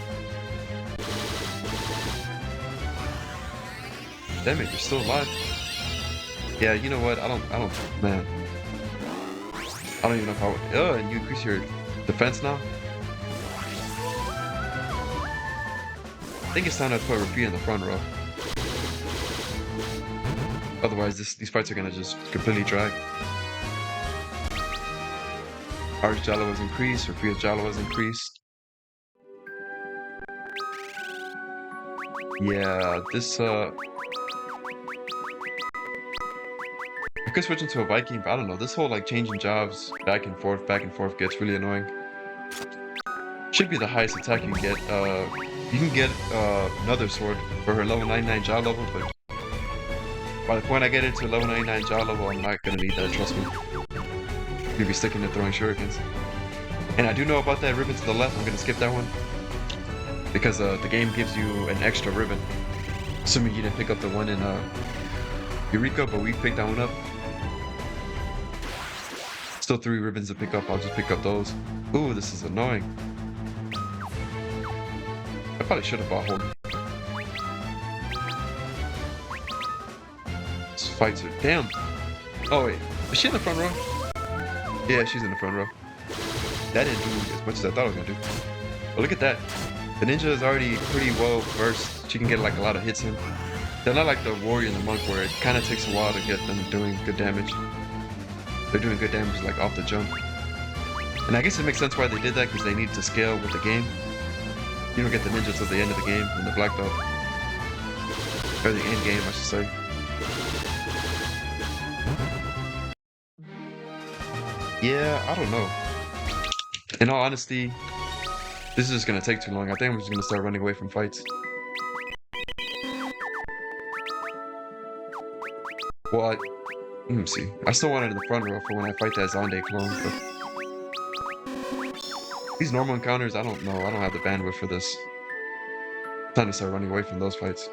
[SPEAKER 1] Damn it, you're still alive. Yeah, you know what? I don't, man. I don't even know if I would... and you increase your defense now? I think it's time to put Rafia in the front row. Otherwise, these fights are gonna just completely drag. Arch Jalo was increased, Rafia's Jalo was increased. Yeah, this, I could switch into a Viking, but I don't know. This whole, like, changing jobs back and forth gets really annoying. Should be the highest attack you can get. You can get another sword for her level 99 jaw level, but by the point I get into level 99 jaw level, I'm not gonna need that, trust me. You'll be sticking to throwing shurikens. And I do know about that ribbon to the left. I'm gonna skip that one because the game gives you an extra ribbon. Assuming you didn't pick up the one in Eureka, but we picked that one up. Still 3 ribbons to pick up. I'll just pick up those. Ooh, this is annoying. I probably should have bought Holy. These fights are... Damn! Oh wait, is she in the front row? Yeah, she's in the front row. That didn't do as much as I thought it was gonna do. But look at that. The ninja is already pretty well versed. She can get like a lot of hits in. They're not like the warrior and the monk where it kind of takes a while to get them doing good damage. They're doing good damage like off the jump. And I guess it makes sense why they did that, because they need to scale with the game. You don't get the ninja till the end of the game in the black belt. Or the end game, I should say. Yeah, I don't know. In all honesty, this is just gonna take too long. I think I'm just gonna start running away from fights. Well, let me see. I still want it in the front row for when I fight that Zonde clone, but these normal encounters, I don't know. I don't have the bandwidth for this. Time to start running away from those fights.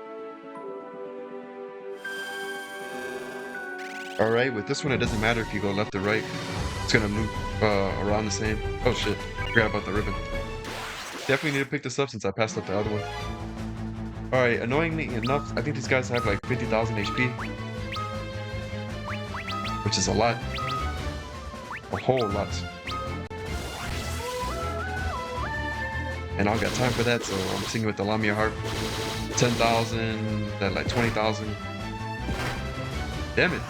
[SPEAKER 1] Alright, with this one, it doesn't matter if you go left or right. It's gonna move around the same. Oh shit, forgot about the ribbon. Definitely need to pick this up since I passed up the other one. Alright, annoyingly enough, I think these guys have like 50,000 HP. Which is a lot. A whole lot. And I don't got time for that, so I'm singing with the Lamia harp. 10,000, then like 20,000. Damn it.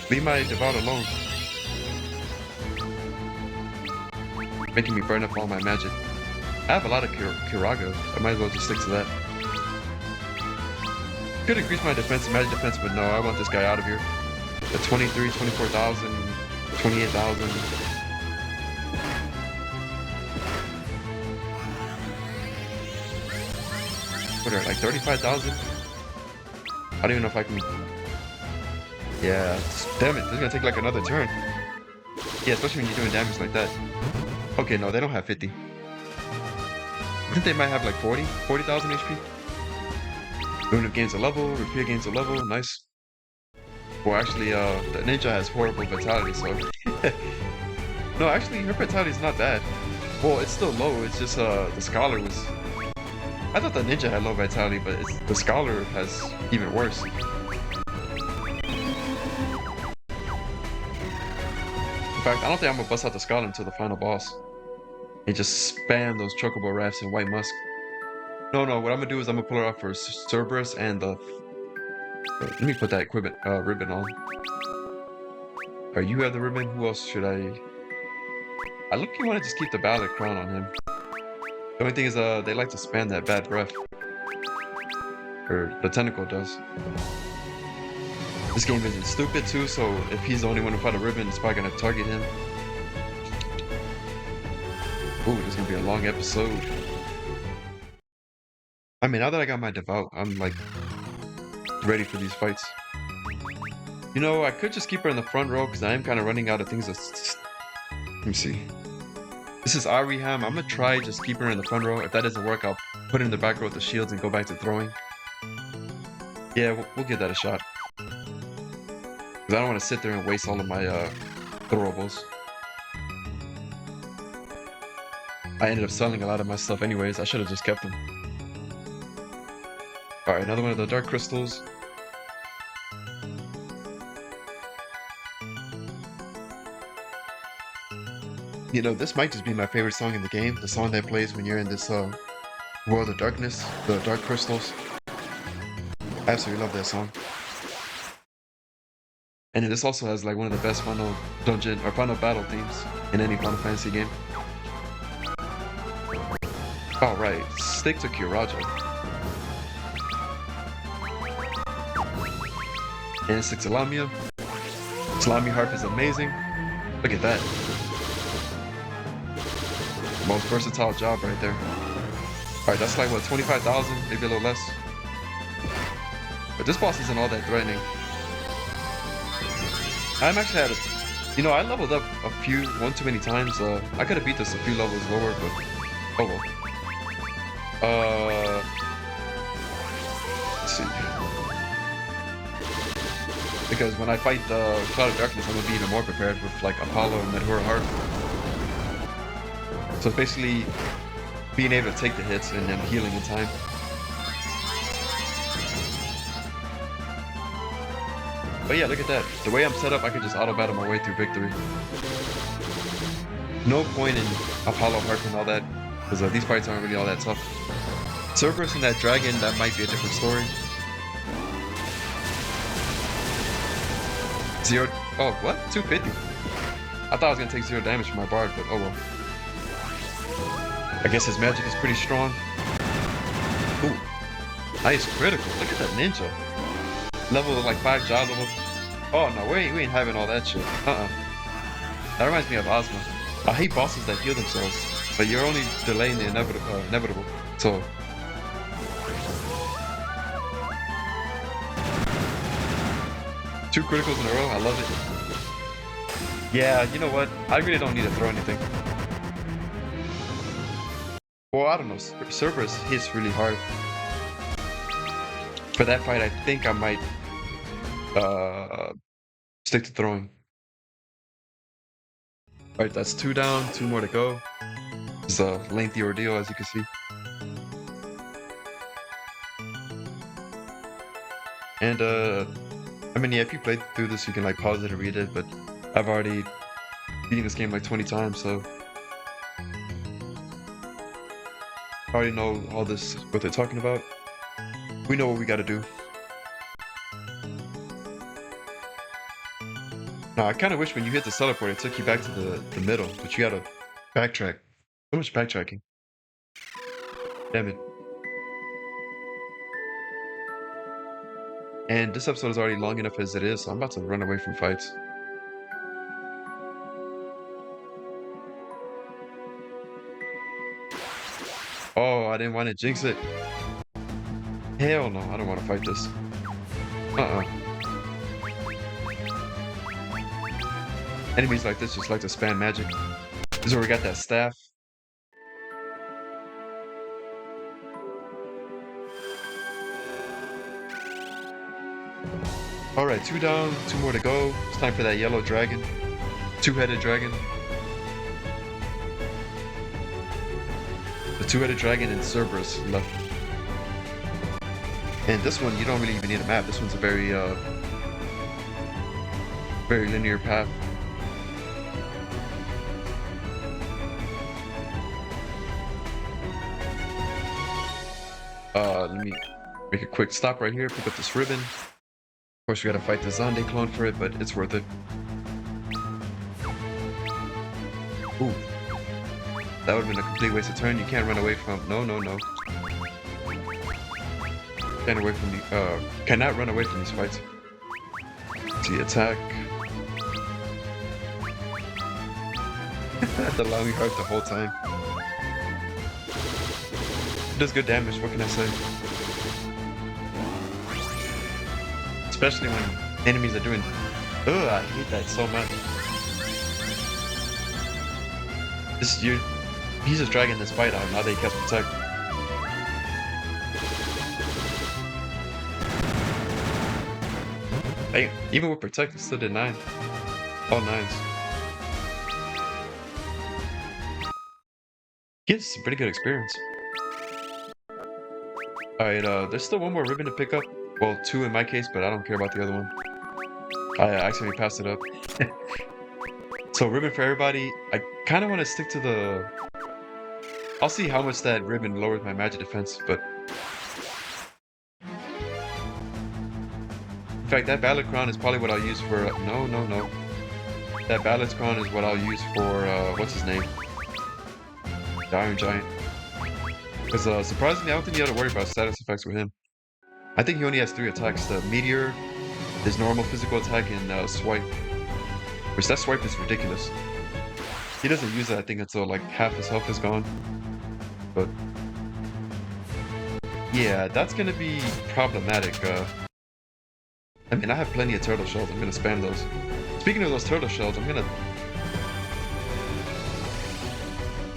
[SPEAKER 1] Leave my devout alone. Making me burn up all my magic. I have a lot of Kiraga. I might as well just stick to that. Could increase my defense and magic defense, but no, I want this guy out of here. The 23, 24,000, 28,000. What are like 35,000? I don't even know if I can. Yeah, damn it, this is gonna take like another turn. Yeah, especially when you're doing damage like that. Okay, no, they don't have 50. I think they might have like 40,000 HP. Rune gains a level, Repair gains a level, nice. Well, actually, the ninja has horrible vitality, so. No, actually, her vitality is not bad. Well, it's still low, it's just, the scholar was. I thought the ninja had low vitality, but the scholar has even worse. In fact, I don't think I'm gonna bust out the scholar until the final boss. And just spam those chocobo rafts and white musk. No, what I'm gonna do is I'm gonna pull her off for Cerberus and the. Let me put that equipment ribbon on. Alright, you have the ribbon. Who else should I? I look. You want to just keep the ballad crown on him. The only thing is, they like to spam that bad breath. Or the tentacle does. This game isn't stupid too, so if he's the only one without a ribbon, it's probably gonna target him. Ooh, this is gonna be a long episode. I mean, now that I got my devout, I'm like ready for these fights. You know, I could just keep her in the front row because I am kind of running out of things. Let me see. This is Ariham. I'm gonna try just keep her in the front row. If that doesn't work, I'll put her in the back row with the shields and go back to throwing. Yeah, we'll give that a shot. Because I don't want to sit there and waste all of my throwables. I ended up selling a lot of my stuff anyways. I should have just kept them. Alright, another one of the dark crystals. You know, this might just be my favorite song in the game. The song that plays when you're in this World of Darkness, the Dark Crystals. I absolutely love that song. And this also has like one of the best final dungeon or final battle themes in any Final Fantasy game. Alright, stick to Kiraja. And stick to Lamia. Lamia harp is amazing. Look at that. Most versatile job right there. Alright, that's like what, 25,000, maybe a little less. But this boss isn't all that threatening. I'm actually at a, you know, I leveled up one too many times. I could have beat this a few levels lower, but oh well. Let's see. Because when I fight the Cloud of Darkness, I'm gonna be even more prepared with like Apollo and Medhura Harp. So it's basically being able to take the hits and then healing in time. But yeah, look at that. The way I'm set up, I can just auto-battle my way through victory. No point in Apollo Harp and all that. because these fights aren't really all that tough. Cerberus and that dragon, that might be a different story. Zero. Oh, what? 250. I thought I was gonna take 0 damage from my bard, but oh well. I guess his magic is pretty strong. Ooh, nice critical. Look at that ninja. Level like 5 job level. Oh no, we ain't having all that shit. That reminds me of Ozma. I hate bosses that heal themselves, but you're only delaying the inevitable. So. Two criticals in a row, I love it. Yeah, you know what? I really don't need to throw anything. Well, I don't know. Cerberus hits really hard. For that fight, I think I might stick to throwing. Alright, that's 2 down, 2 more to go. It's a lengthy ordeal, as you can see. And, I mean, yeah, if you played through this, you can, like, pause it and read it, but I've already beaten this game, like, 20 times, so I already know all this, what they're talking about. We know what we gotta do. Now, I kind of wish when you hit the teleport, it took you back to the middle, but you gotta backtrack. So much backtracking. Damn it. And this episode is already long enough as it is, so I'm about to run away from fights. Oh, I didn't want to jinx it. Hell no, I don't want to fight this. Enemies like this just like to spam magic. This is where we got that staff. Alright, 2 down, 2 more to go. It's time for that yellow dragon. 2-headed dragon. The 2-headed dragon and Cerberus left. And this one, you don't really even need a map. This one's a very linear path. Let me make a quick stop right here, pick up this ribbon. Of course, we gotta fight the Zonde clone for it, but it's worth it. Ooh. That would've been a complete waste of turn. You can't run away from... No. Cannot run away from these fights. See, attack. The allowing heart the whole time. It does good damage, what can I say? Especially when enemies are doing... Ugh, I hate that so much. He's just dragging this fight out now that he gets protect. Hey, even with protect, he still did 9. All 9s. Gets some pretty good experience. Alright, there's still one more ribbon to pick up. Well, 2 in my case, but I don't care about the other one. I accidentally passed it up. So, ribbon for everybody. I kind of want to stick to the... I'll see how much that ribbon lowers my magic defense, but... In fact, that Ballad Crown is probably what I'll use for... No. That Ballad Crown is what I'll use for, what's his name? The Iron Giant. Because, surprisingly, I don't think you have to worry about status effects with him. I think he only has 3 attacks. The Meteor, his normal physical attack, and Swipe. Which, that Swipe is ridiculous. He doesn't use it, I think, until, like, half his health is gone. But... yeah, that's gonna be problematic. I mean, I have plenty of turtle shells. I'm gonna spam those. Speaking of those turtle shells, I'm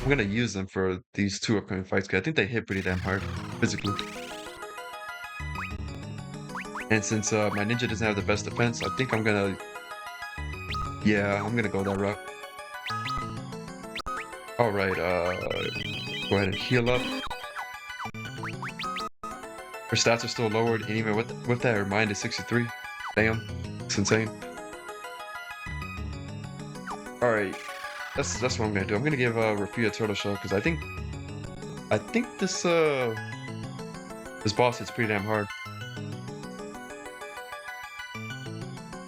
[SPEAKER 1] gonna use them for these 2 upcoming fights, because I think they hit pretty damn hard, physically. And since my ninja doesn't have the best defense, I think I'm gonna... yeah, I'm gonna go that route. Alright, go ahead and heal up. Her stats are still lowered, and even with that, her mind is 63. Damn, it's insane. Alright, that's what I'm gonna do. I'm gonna give Rafia a turtle shell, because I think I think this boss hits pretty damn hard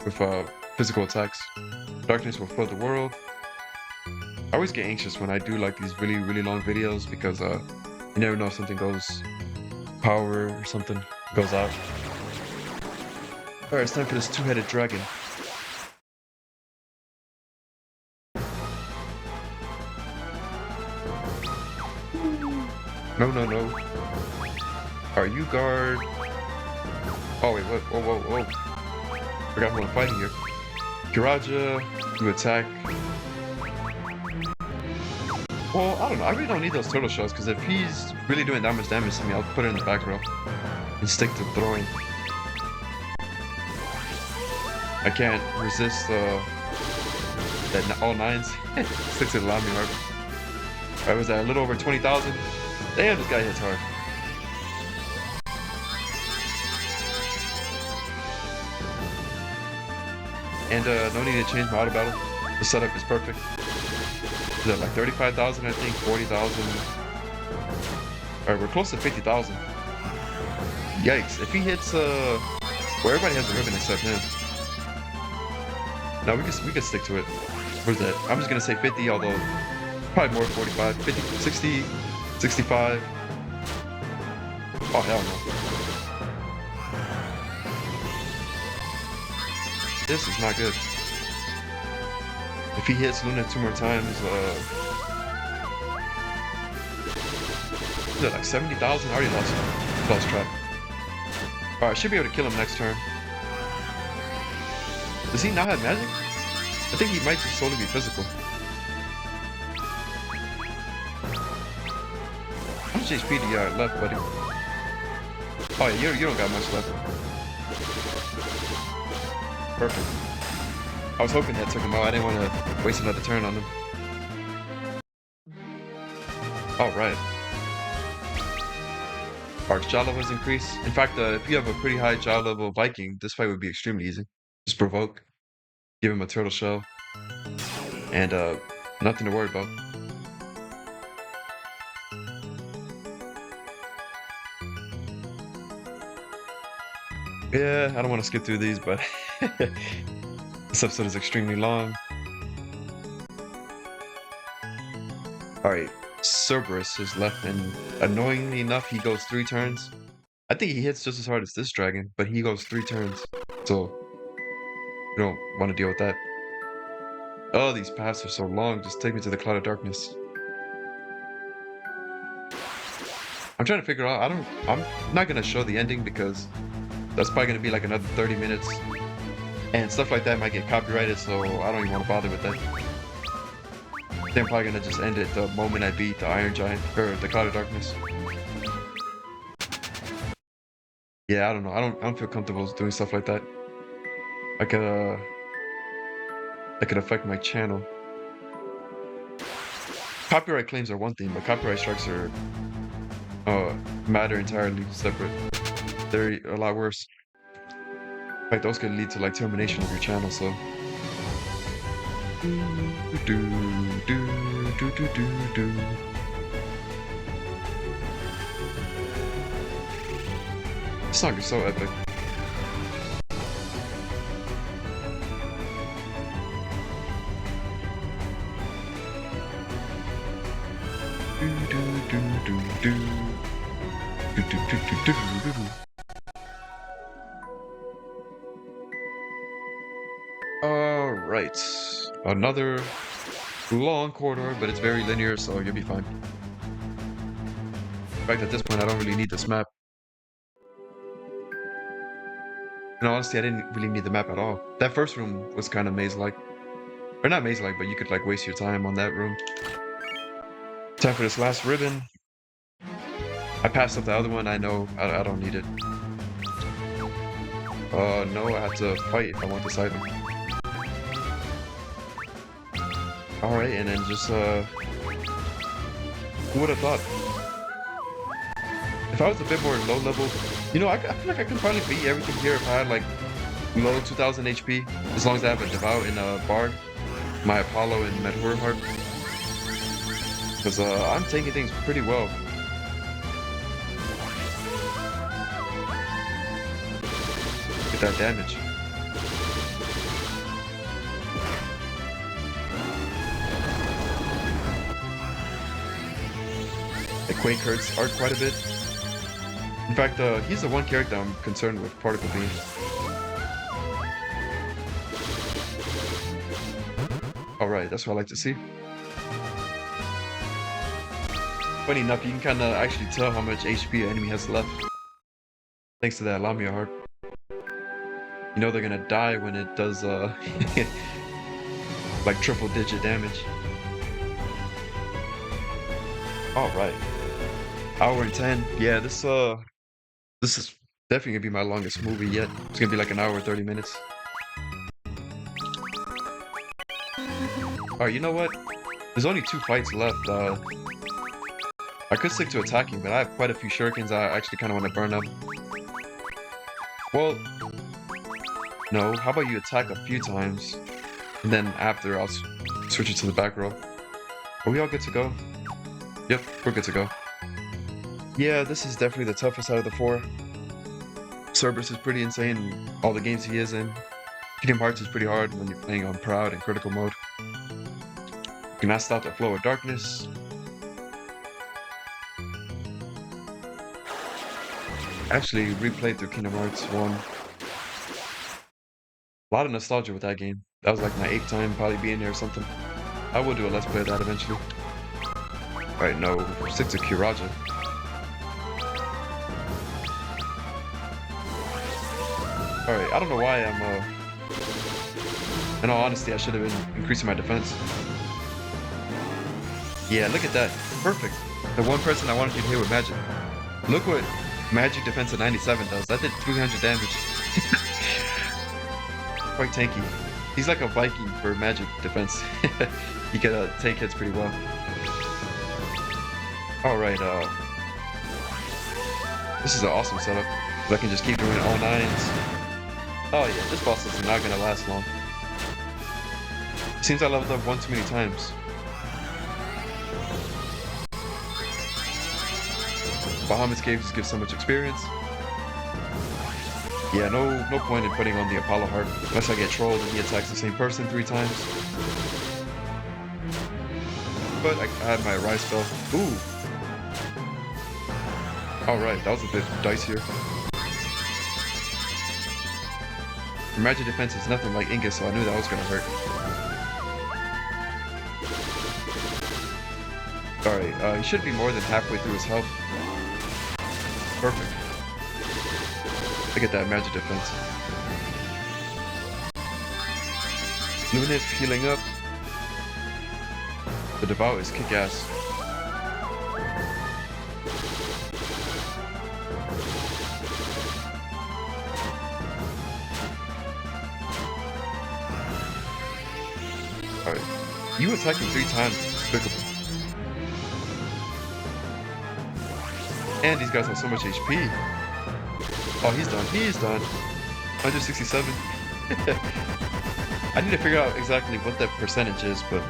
[SPEAKER 1] with physical attacks. Darkness will flood the world. I always get anxious when I do like these really, really long videos because you never know if something goes power or something goes out. Alright, it's time for this two-headed dragon. No, no, no. Are you guard? Oh wait, what? Whoa, whoa, whoa. Forgot who I'm fighting here. Kiraja, you attack. Well, I don't know. I really don't need those turtle shells because if he's really doing that much damage to me, I'll put it in the back row and stick to throwing. I can't resist that all nines. Sticks to the lobby hard. I was at a little over 20,000. Damn, this guy hits hard. And no need to change my auto battle. The setup is perfect. Is that like 35,000, I think, 40,000. Alright, we're close to 50,000. Yikes. If he hits, well, everybody has a ribbon except him. No, we can stick to it. Where's that? I'm just gonna say 50, although probably more 45, 50, 60, 65. Oh, hell no. This is not good. If he hits Luna 2 more times, is it like 70,000? I already lost track. Alright, I should be able to kill him next turn. Does he not have magic? I think he might just solely be physical. How much HP do you got left, buddy? Oh yeah, you don't got much left. Perfect. I was hoping that took him out. I didn't want to waste another turn on him. Alright. Arc's jaw level is increased. In fact, if you have a pretty high jaw level Viking, this fight would be extremely easy. Just provoke. Give him a turtle shell. And nothing to worry about. Yeah, I don't want to skip through these, but this episode is extremely long. Alright, Cerberus is left, and annoyingly enough, he goes 3 turns. I think he hits just as hard as this dragon, but he goes 3 turns. So, we don't want to deal with that. Oh, these paths are so long. Just take me to the Cloud of Darkness. I'm trying to figure out, I'm not going to show the ending because that's probably going to be like another 30 minutes. And stuff like that might get copyrighted, so I don't even want to bother with that. Then I'm probably going to just end it the moment I beat the Iron Giant, or the Cloud of Darkness. Yeah, I don't know. I don't feel comfortable doing stuff like that. That could affect my channel. Copyright claims are one thing, but copyright strikes are matter entirely separate. They're a lot worse. In fact, those could lead to like termination of your channel. So. This song is so epic. Alright. Another long corridor, but it's very linear, so you'll be fine. In fact, at this point, I don't really need this map. And honestly, I didn't really need the map at all. That first room was kind of maze-like. Or not maze-like, but you could like waste your time on that room. Time for this last ribbon. I passed up the other one. I know I don't need it. No, I have to fight if I want this item. Alright, and then just, who would have thought? If I was a bit more low level, you know, I feel like I could probably beat everything here if I had like low 2000 HP, as long as I have a Devout and a Bard, my Apollo and Medhur Heart. Because I'm taking things pretty well. that damage. The Quake hurts Art quite a bit. In fact, he's the one character I'm concerned with particle beam. Alright, that's what I like to see. Funny enough, you can kind of actually tell how much HP an enemy has left. Thanks to that Lamia heart. You know they're gonna die when it does, like triple digit damage. Alright. Hour and 10. Yeah, this is definitely gonna be my longest movie yet. It's gonna be like an hour and 30 minutes. Alright, you know what? There's only 2 fights left. I could stick to attacking, but I have quite a few shurikens I actually kind of want to burn up. Well, no, how about you attack a few times, and then after I'll switch it to the back row. Are we all good to go? Yep, we're good to go. Yeah, this is definitely the toughest out of the 4. Cerberus is pretty insane in all the games he is in. Kingdom Hearts is pretty hard when you're playing on Proud and Critical mode. You cannot stop the flow of darkness. Actually replayed through Kingdom Hearts 1. A lot of nostalgia with that game. That was like my 8th time probably being there or something. I will do a Let's Play of that eventually. Alright, no, stick to Kiraja. Alright, I don't know why I'm, in all honesty, I should have been increasing my defense. Yeah, look at that. Perfect. The one person I wanted you to hit with magic. Look what magic defense at 97 does. That did 300 damage. Quite tanky. He's like a Viking for magic defense. He can take hits pretty well. Alright, this is an awesome setup. I can just keep doing all 9s. Oh yeah, this boss is not gonna last long. Seems I leveled up one too many times. Bahamut's Cave just gives so much experience. Yeah, no point in putting on the Apollo Heart unless I get trolled and he attacks the same person 3 times. But I had my Rise spell. Ooh! Alright, that was a bit dicier. Magic defense is nothing like ingus, so I knew that was gonna hurt. Alright, he should be more than halfway through his health. Perfect. Look at that magic defense. Lunif healing up. The Devout is kick-ass. Alright. You attacking 3 times is despicable. And these guys have so much HP. Oh, he's done. He's done. 167. I need to figure out exactly what that percentage is, but...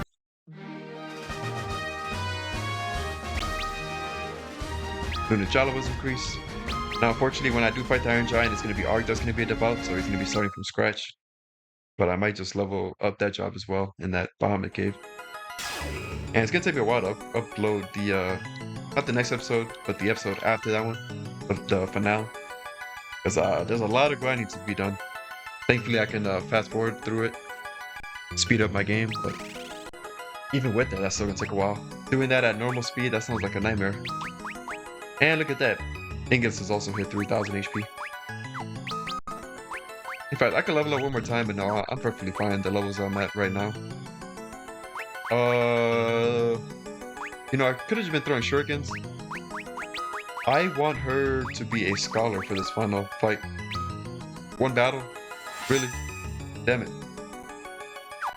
[SPEAKER 1] Lunajala was increased. Now, unfortunately, when I do fight the Iron Giant, it's going to be Arg that's going to be a devout, so he's going to be starting from scratch. But I might just level up that job as well in that Bahamut Cave. And it's going to take me a while to upload the, not the next episode, but the episode after that one, of the finale. Because there's a lot of grinding to be done. Thankfully, I can fast forward through it, speed up my game, but even with that, that's still going to take a while. Doing that at normal speed, that sounds like a nightmare. And look at that. Ingus has also hit 3000 HP. In fact, I can level up one more time, but no, I'm perfectly fine the levels I'm at right now. You know, I could have just been throwing shurikens. I want her to be a scholar for this final fight. One battle? Really? Damn it.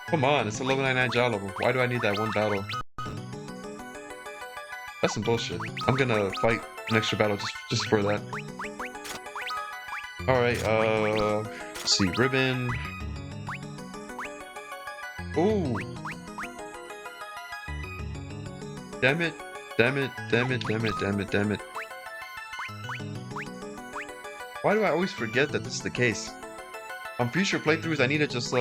[SPEAKER 1] Come on, it's a level 99 jaw level. Why do I need that one battle? That's some bullshit. I'm gonna fight an extra battle just for that. Alright, let's see, ribbon. Ooh. Damn it. Damn it, damn it, damn it, damn it, damn it. Why do I always forget that this is the case? On future playthroughs, I need to just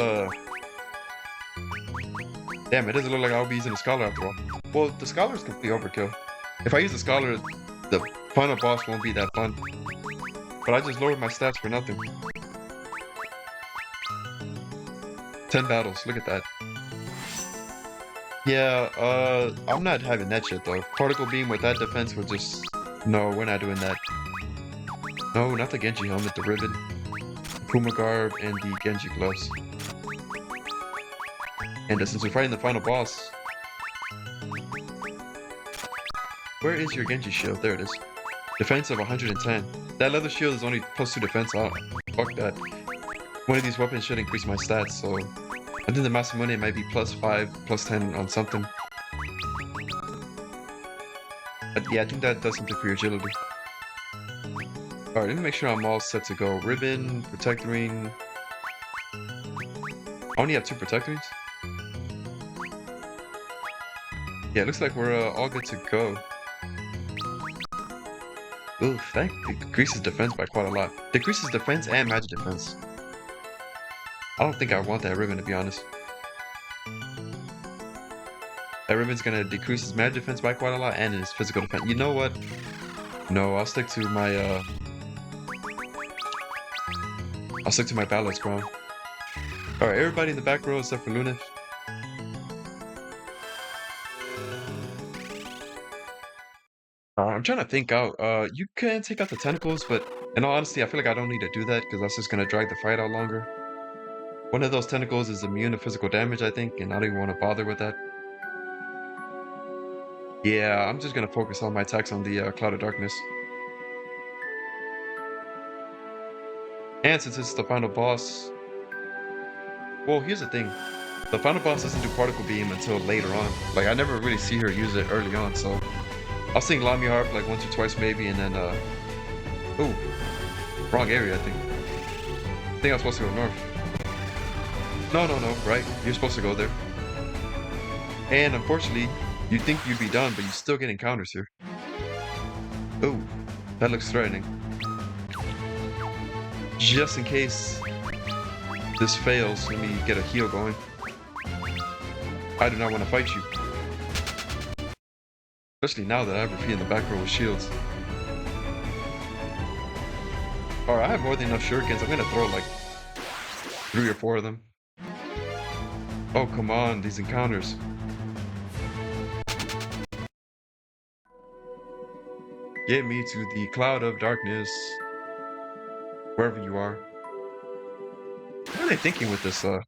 [SPEAKER 1] damn, it doesn't look like I'll be using a scholar after all. Well, the scholar is complete overkill. If I use the scholar, the final boss won't be that fun. But I just lowered my stats for nothing. 10 battles, look at that. Yeah, I'm not having that shit though. Particle beam with that defense would just... No, we're not doing that. No, not the Genji helmet, the ribbon, the Puma garb, and the Genji gloves. And since we're fighting the final boss... Where is your Genji shield? There it is. Defense of 110. That leather shield is only +2 defense. Oh, fuck that. One of these weapons should increase my stats, so... I think the Masamune might be +5, +10 on something. But yeah, I think that does something for your agility. Alright, let me make sure I'm all set to go. Ribbon, Protect Ring. I only have 2 Protect Rings? Yeah, it looks like we're all good to go. Oof, that decreases defense by quite a lot. Decreases defense and magic defense. I don't think I want that ribbon, to be honest. That ribbon's gonna decrease his magic defense by quite a lot and his physical defense. You know what? No, I'll stick to my Ballard's Crown. Alright, everybody in the back row except for Luna. I'm trying to think out. You can take out the tentacles, but in all honesty, I feel like I don't need to do that because that's just gonna drag the fight out longer. One of those tentacles is immune to physical damage, I think, and I don't even want to bother with that. Yeah, I'm just gonna focus all my attacks on the Cloud of Darkness. And since it's the final boss... Well, here's the thing. The final boss doesn't do Particle Beam until later on. Like, I never really see her use it early on, so... I'll sing Lami Harp like once or twice maybe, and then, Ooh. Wrong area, I think. I think I was supposed to go north. No, right. You're supposed to go there. And unfortunately, you'd think you'd be done, but you still get encounters here. Ooh. That looks threatening. Just in case this fails, let me get a heal going. I do not want to fight you. Especially now that I have Rafie in the back row with shields. Alright, I have more than enough shurikens. I'm gonna throw like 3 or 4 of them. Oh, come on, these encounters. Get me to the Cloud of Darkness. Wherever you are. What are they thinking with this, I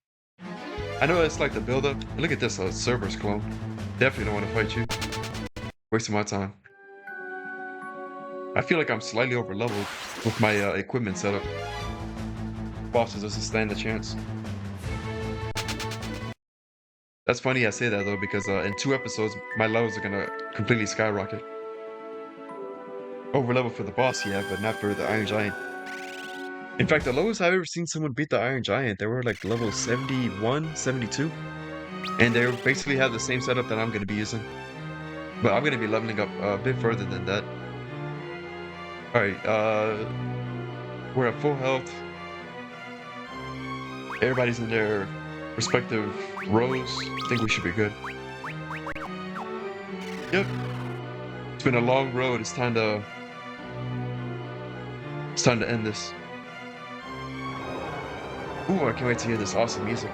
[SPEAKER 1] know it's like the build-up. Look at this, Cerberus clone. Definitely don't want to fight you. Wasting my time. I feel like I'm slightly over-leveled with my equipment setup. Bosses doesn't stand a chance. That's funny I say that though, because in 2 episodes, my levels are gonna completely skyrocket. Over-leveled for the boss, yeah, but not for the Iron Giant. In fact, the lowest I've ever seen someone beat the Iron Giant, they were like level 71, 72. And they basically have the same setup that I'm going to be using. But I'm going to be leveling up a bit further than that. Alright, we're at full health. Everybody's in their respective rows. I think we should be good. Yep. It's been a long road. It's time to end this. Ooh, I can't wait to hear this awesome music.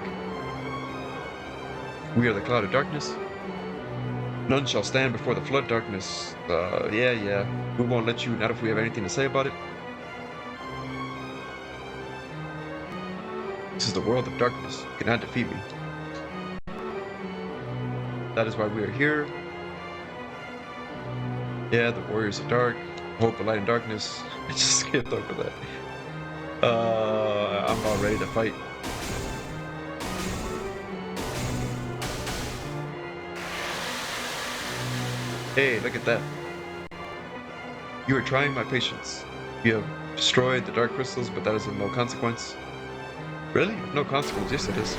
[SPEAKER 1] We are the Cloud of Darkness. None shall stand before the Flood Darkness. Yeah. We won't let you, not if we have anything to say about it. This is the world of darkness. You cannot defeat me. That is why we are here. Yeah, the warriors of dark. Hope, the light, and darkness. I just skipped over that. I'm about ready to fight. Hey, look at that. You are trying my patience. You have destroyed the dark crystals, but that is of no consequence. Really? No consequence? Yes, it is.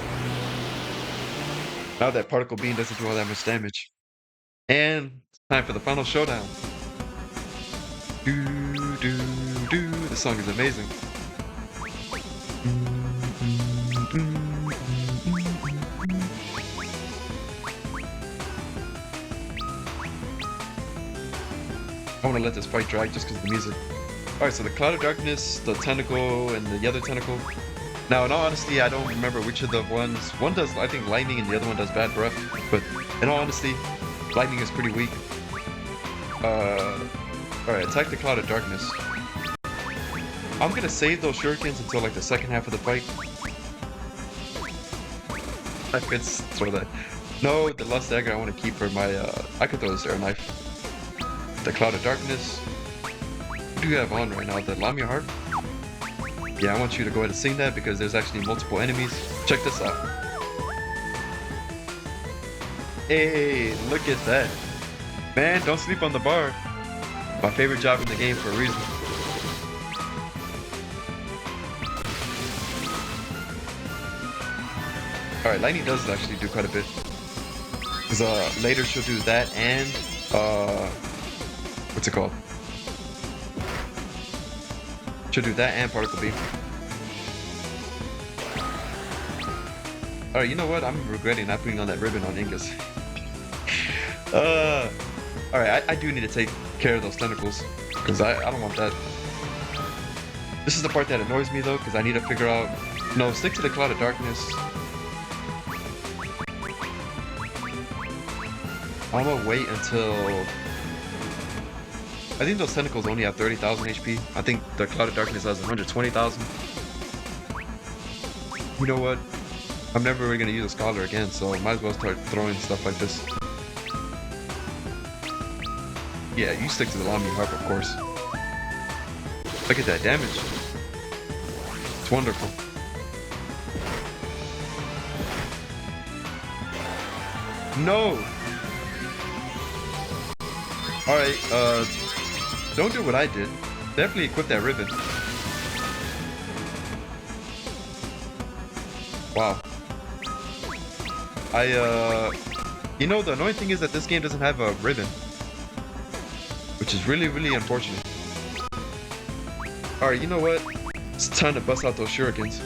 [SPEAKER 1] Now that particle beam doesn't do all that much damage. And it's time for the final showdown. This song is amazing. I want to let this fight drag just because of the music. Alright, so the Cloud of Darkness, the Tentacle, and the other Tentacle. Now, in all honesty, I don't remember which of the ones. One does, I think, Lightning, and the other one does Bad Breath. But in all honesty, Lightning is pretty weak. Alright, attack the Cloud of Darkness. I'm gonna save those shurikens until like the second half of the fight. I could throw that. No, the Lust Dagger I want to keep for my, I could throw this Air Knife. The Cloud of Darkness. What do you have on right now? The Lamia Heart? Yeah, I want you to go ahead and sing that because there's actually multiple enemies. Check this out. Hey, look at that. Man, don't sleep on the bar. My favorite job in the game for a reason. Alright, Lightning does actually do quite a bit. Because later she'll do that and what's it called? She'll do that and Particle Beam. Alright, you know what? I'm regretting not putting on that ribbon on Ingus. Alright, I do need to take care of those tentacles. Because I don't want that. This is the part that annoys me though, because I need to figure out... No, stick to the Cloud of Darkness. I'm gonna wait until... I think those tentacles only have 30,000 HP. I think the Cloud of Darkness has 120,000. You know what? I'm never really gonna use a Scholar again, so I might as well start throwing stuff like this. Yeah, you stick to the Lamia Harp, of course. Look at that damage. It's wonderful. No! Alright, don't do what I did. Definitely equip that ribbon. Wow. You know, the annoying thing is that this game doesn't have a ribbon. Which is really, really unfortunate. Alright, you know what? It's time to bust out those shurikens.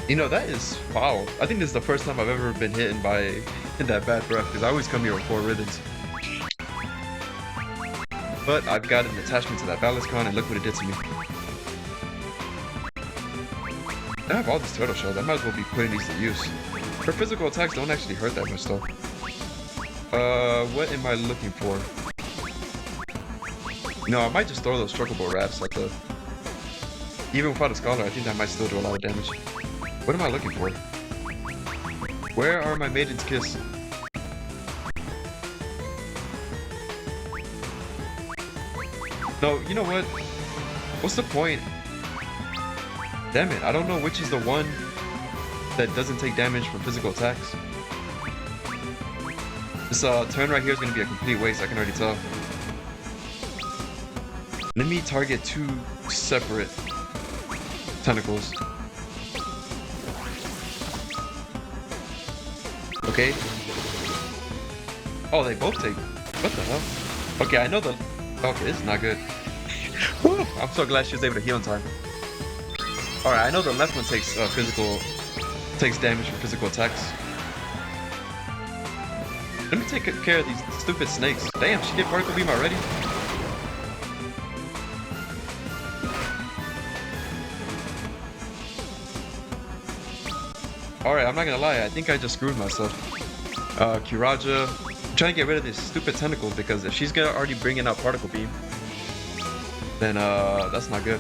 [SPEAKER 1] You know, that is foul. I think this is the first time I've ever been hit by that Bad Breath, because I always come here with 4 ribbons. But I've got an attachment to that Ballast Con, and look what it did to me. I have all these turtle shells. I might as well be putting these to use. Her physical attacks don't actually hurt that much though. What am I looking for? No, I might just throw those Chocobo Wraps at the... Even without a Scholar, I think that might still do a lot of damage. What am I looking for? Where are my Maiden's Kiss? No, you know what? What's the point? Damn it, I don't know which is the one that doesn't take damage from physical attacks. This turn right here is going to be a complete waste, I can already tell. Let me target 2 separate tentacles. Okay. Oh, they both take... What the hell? Okay, I know the... Okay, this is not good. Woo! I'm so glad she was able to heal in time. Alright, I know the left one takes takes damage from physical attacks. Let me take care of these stupid snakes. Damn, she did Particle Beam already? Alright, I'm not gonna lie, I think I just screwed myself. Kiraja, I'm trying to get rid of these stupid tentacles because if she's gonna already bring in out Particle Beam, then that's not good.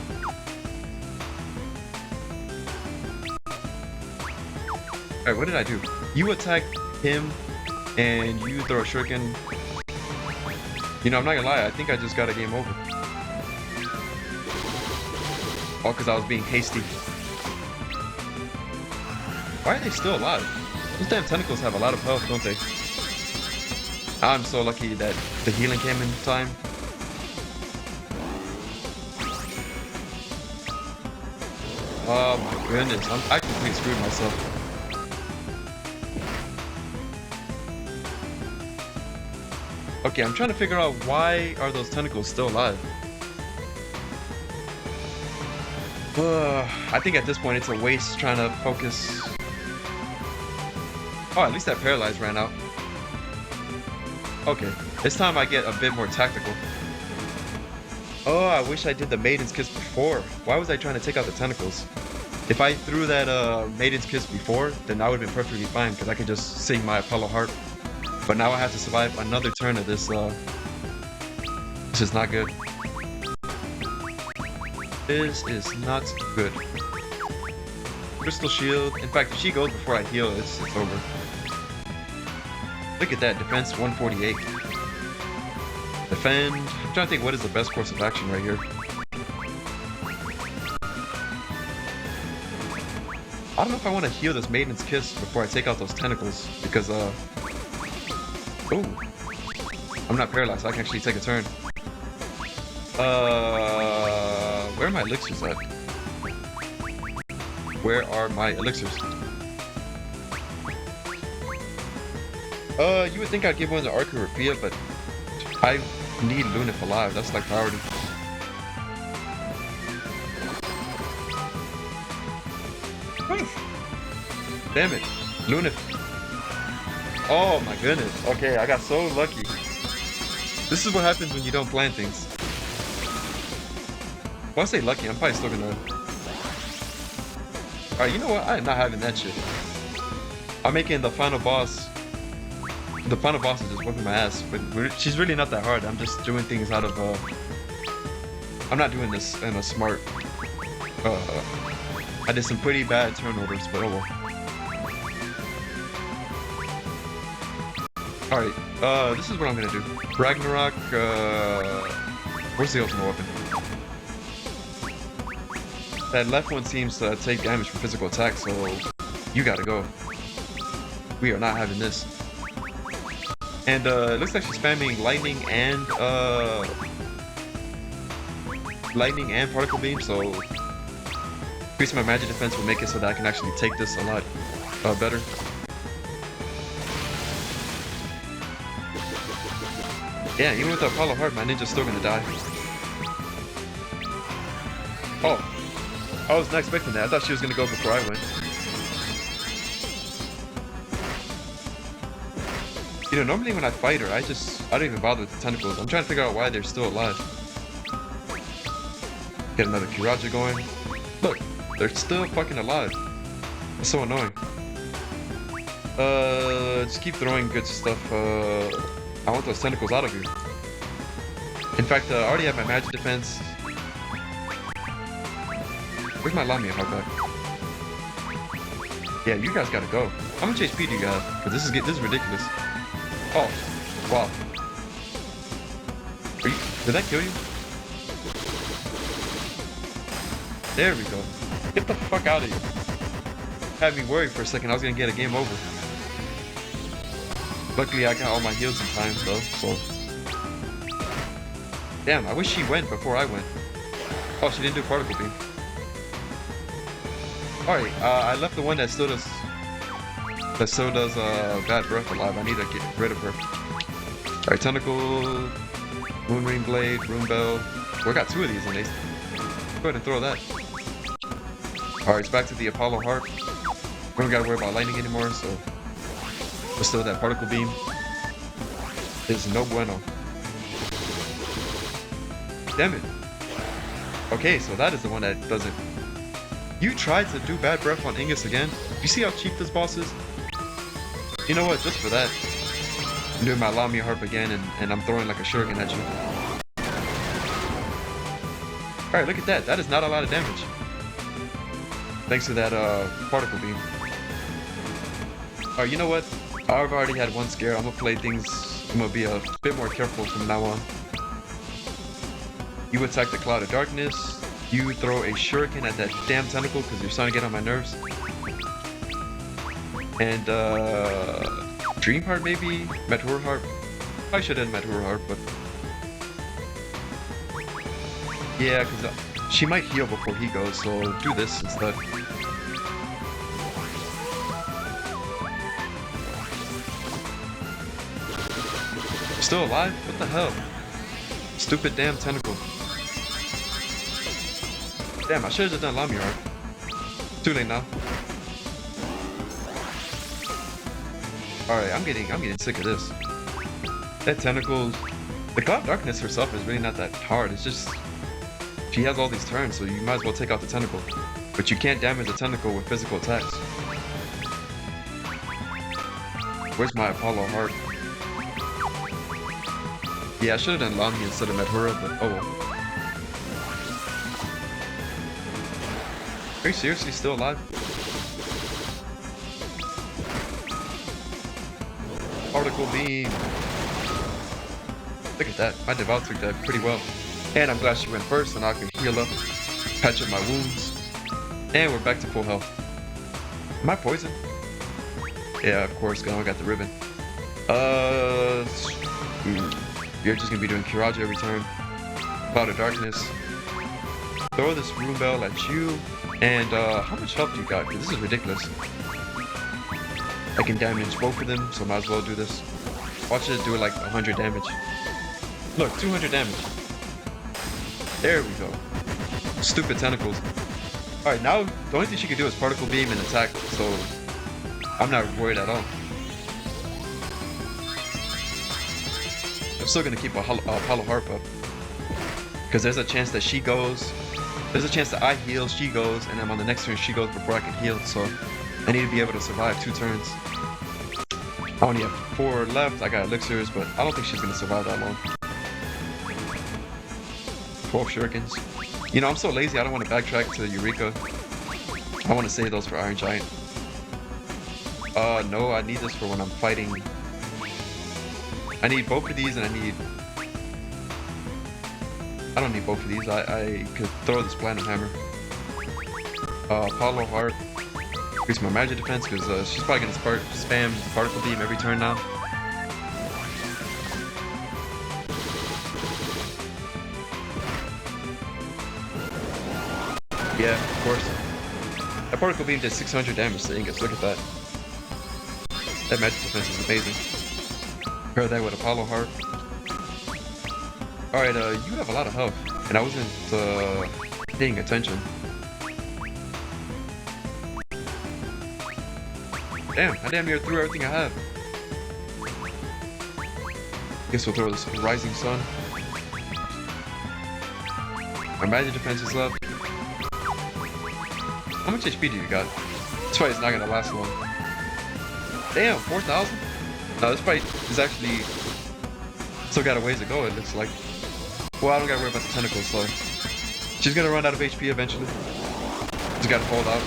[SPEAKER 1] Alright, what did I do? You attack him and you throw a shuriken. You know, I'm not gonna lie, I think I just got a game over. All because I was being hasty. Why are they still alive? Those damn tentacles have a lot of health, don't they? I'm so lucky that the healing came in time. Oh my goodness, I completely screwed myself. Okay, I'm trying to figure out why are those tentacles still alive. I think at this point it's a waste trying to focus. Oh, at least that paralyzed ran out. Okay, this time I get a bit more tactical. Oh, I wish I did the Maiden's Kiss before. Why was I trying to take out the tentacles? If I threw that Maiden's Kiss before, then that would have been perfectly fine, because I could just sing my Apollo Harp. But now I have to survive another turn of this, this is not good. This is not good. Crystal Shield. In fact, if she goes before I heal, it's over. Look at that, defense 148. Defend. I'm trying to think what is the best course of action right here. I don't know if I want to heal this Maiden's Kiss before I take out those tentacles, because, ooh. I'm not paralyzed, so I can actually take a turn. Where are my elixirs at? Where are my elixirs? You would think I'd give one to Arca Rapia, but I need Lunif alive. That's like priority. Damn it. Lunif. Oh my goodness. Okay, I got so lucky. This is what happens when you don't plan things. Well, I say lucky, I'm probably still gonna... Alright, you know what? I am not having that shit. I'm making the final boss... The final boss is just whipping my ass, but she's really not that hard. I'm just doing things out of, I'm not doing this in a smart... I did some pretty bad turn orders, but oh well. Alright, this is what I'm gonna do. Ragnarok, where's the ultimate weapon? That left one seems to take damage from physical attack, so you gotta go. We are not having this. And it looks like she's spamming lightning and particle beam, so increasing my magic defense will make it so that I can actually take this a lot better. Yeah, even with the Apollo Heart, my ninja's still gonna die. Oh, I was not expecting that. I thought she was gonna go before I went. You know, normally when I fight her, I don't even bother with the tentacles. I'm trying to figure out why they're still alive. Get another Kiraja going. Look, they're still fucking alive. That's so annoying. Just keep throwing good stuff. I want those tentacles out of here. In fact, I already have my magic defense. Where's my Lamia Hogback? Yeah, you guys gotta go. How much HP do you got? Because this is ridiculous. Oh, wow. Did that kill you? There we go. Get the fuck out of here. Had me worried for a second. I was gonna get a game over. Luckily, I got all my heals in time, though, so... Damn, I wish she went before I went. Oh, she didn't do particle beam. Alright, I left the one that still does... bad breath alive. I need to get rid of her. Alright, Tentacle... Moonring Blade, Rune Bell... We got two of these, and they... Go ahead and throw that. Alright, it's back to the Apollo Harp. We don't gotta worry about lightning anymore, so... But still, that particle beam is no bueno. Damn it. Okay, so that is the one that doesn't... You tried to do bad breath on Ingus again? You see how cheap this boss is? You know what, just for that, I'm doing my Lamia Harp again, and I'm throwing like a shuriken at you. Alright, look at that. That is not a lot of damage. Thanks to that particle beam. Alright, you know what? I've already had one scare. I'm gonna play things... I'm gonna be a bit more careful from now on. You attack the Cloud of Darkness. You throw a shuriken at that damn tentacle because you're starting to get on my nerves. And, Dream Heart maybe? Meteor Heart? I should have Meteor Heart, but... Yeah, because she might heal before he goes, so do this instead. Still alive? What the hell? Stupid damn tentacle. Damn, I should have just done Lamia Harp. Too late now. Alright, I'm getting sick of this. That tentacles. The God of Darkness herself is really not that hard. It's just she has all these turns, so you might as well take out the tentacle. But you can't damage the tentacle with physical attacks. Where's my Apollo heart? Yeah, I should have done Lami instead of Medhura, but oh well. Are you seriously still alive? Particle beam. Look at that. My Devout took that pretty well. And I'm glad she went first, and I can heal up, patch up my wounds. And we're back to full health. Am I poisoned? Yeah, of course, I got the ribbon. You're just gonna be doing Kiraja every turn. Cloud of Darkness. Throw this Rune Bell at you. And how much health do you got? 'Cause this is ridiculous. I can damage both of them, so I might as well do this. Watch it do like 100 damage. Look, 200 damage. There we go. Stupid tentacles. Alright, now the only thing she can do is particle beam and attack, so I'm not worried at all. I'm still gonna keep a Hollow Harp up. Because there's a chance that she goes. There's a chance that I heal, she goes, and then on the next turn she goes before I can heal, so I need to be able to survive 2 turns. I only have 4 left, I got elixirs, but I don't think she's gonna survive that long. 12 shurikens. You know, I'm so lazy, I don't want to backtrack to Eureka. I want to save those for Iron Giant. No, I need this for when I'm fighting. I need both of these, and I don't need both of these. I could throw this Platinum Hammer. Apollo Heart. Increase my magic defense, because she's probably going to spam Particle Beam every turn now. Yeah, of course. That Particle Beam did 600 damage to Ingus. Look at that. That magic defense is amazing. Pair that with Apollo Heart. Alright, you have a lot of health, and I wasn't paying attention. Damn, I damn near threw everything I have. Guess we'll throw this Rising Sun. My magic defense is left. How much HP do you got? This fight is not gonna last long. Damn, 4,000? No, this fight is actually still got a ways to go, it looks like. Well, I don't gotta worry about the tentacles, so she's gonna run out of HP eventually. Just gotta hold out.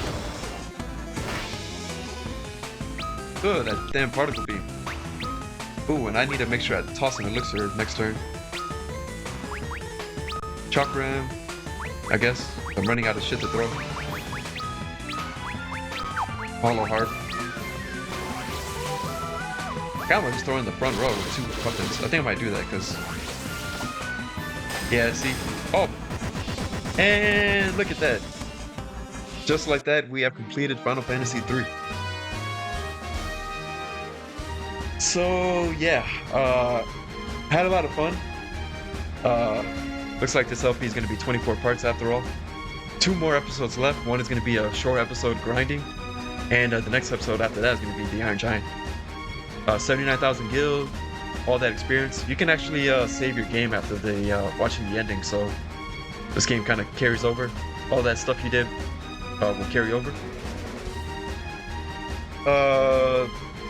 [SPEAKER 1] Good, that damn particle beam. Ooh, and I need to make sure I toss an elixir next turn. Chakram, I guess. I'm running out of shit to throw. Hollow Heart. I'm just throwing the front row with 2 weapons. I think I might do that because. Yeah, see? Oh! And look at that. Just like that, we have completed Final Fantasy 3. So, yeah. Had a lot of fun. Looks like this LP is going to be 24 parts after all. 2 more episodes left. One is going to be a short episode grinding. And the next episode after that is going to be the Iron Giant. 79,000 guild, all that experience. You can actually save your game after watching the ending, so this game kind of carries over. All that stuff you did will carry over.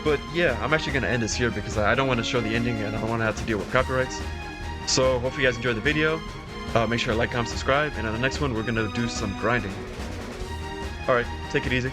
[SPEAKER 1] But yeah, I'm actually going to end this here because I don't want to show the ending and I don't want to have to deal with copyrights. So hopefully you guys enjoyed the video. Make sure to like, comment, subscribe, and on the next one we're going to do some grinding. Alright, take it easy.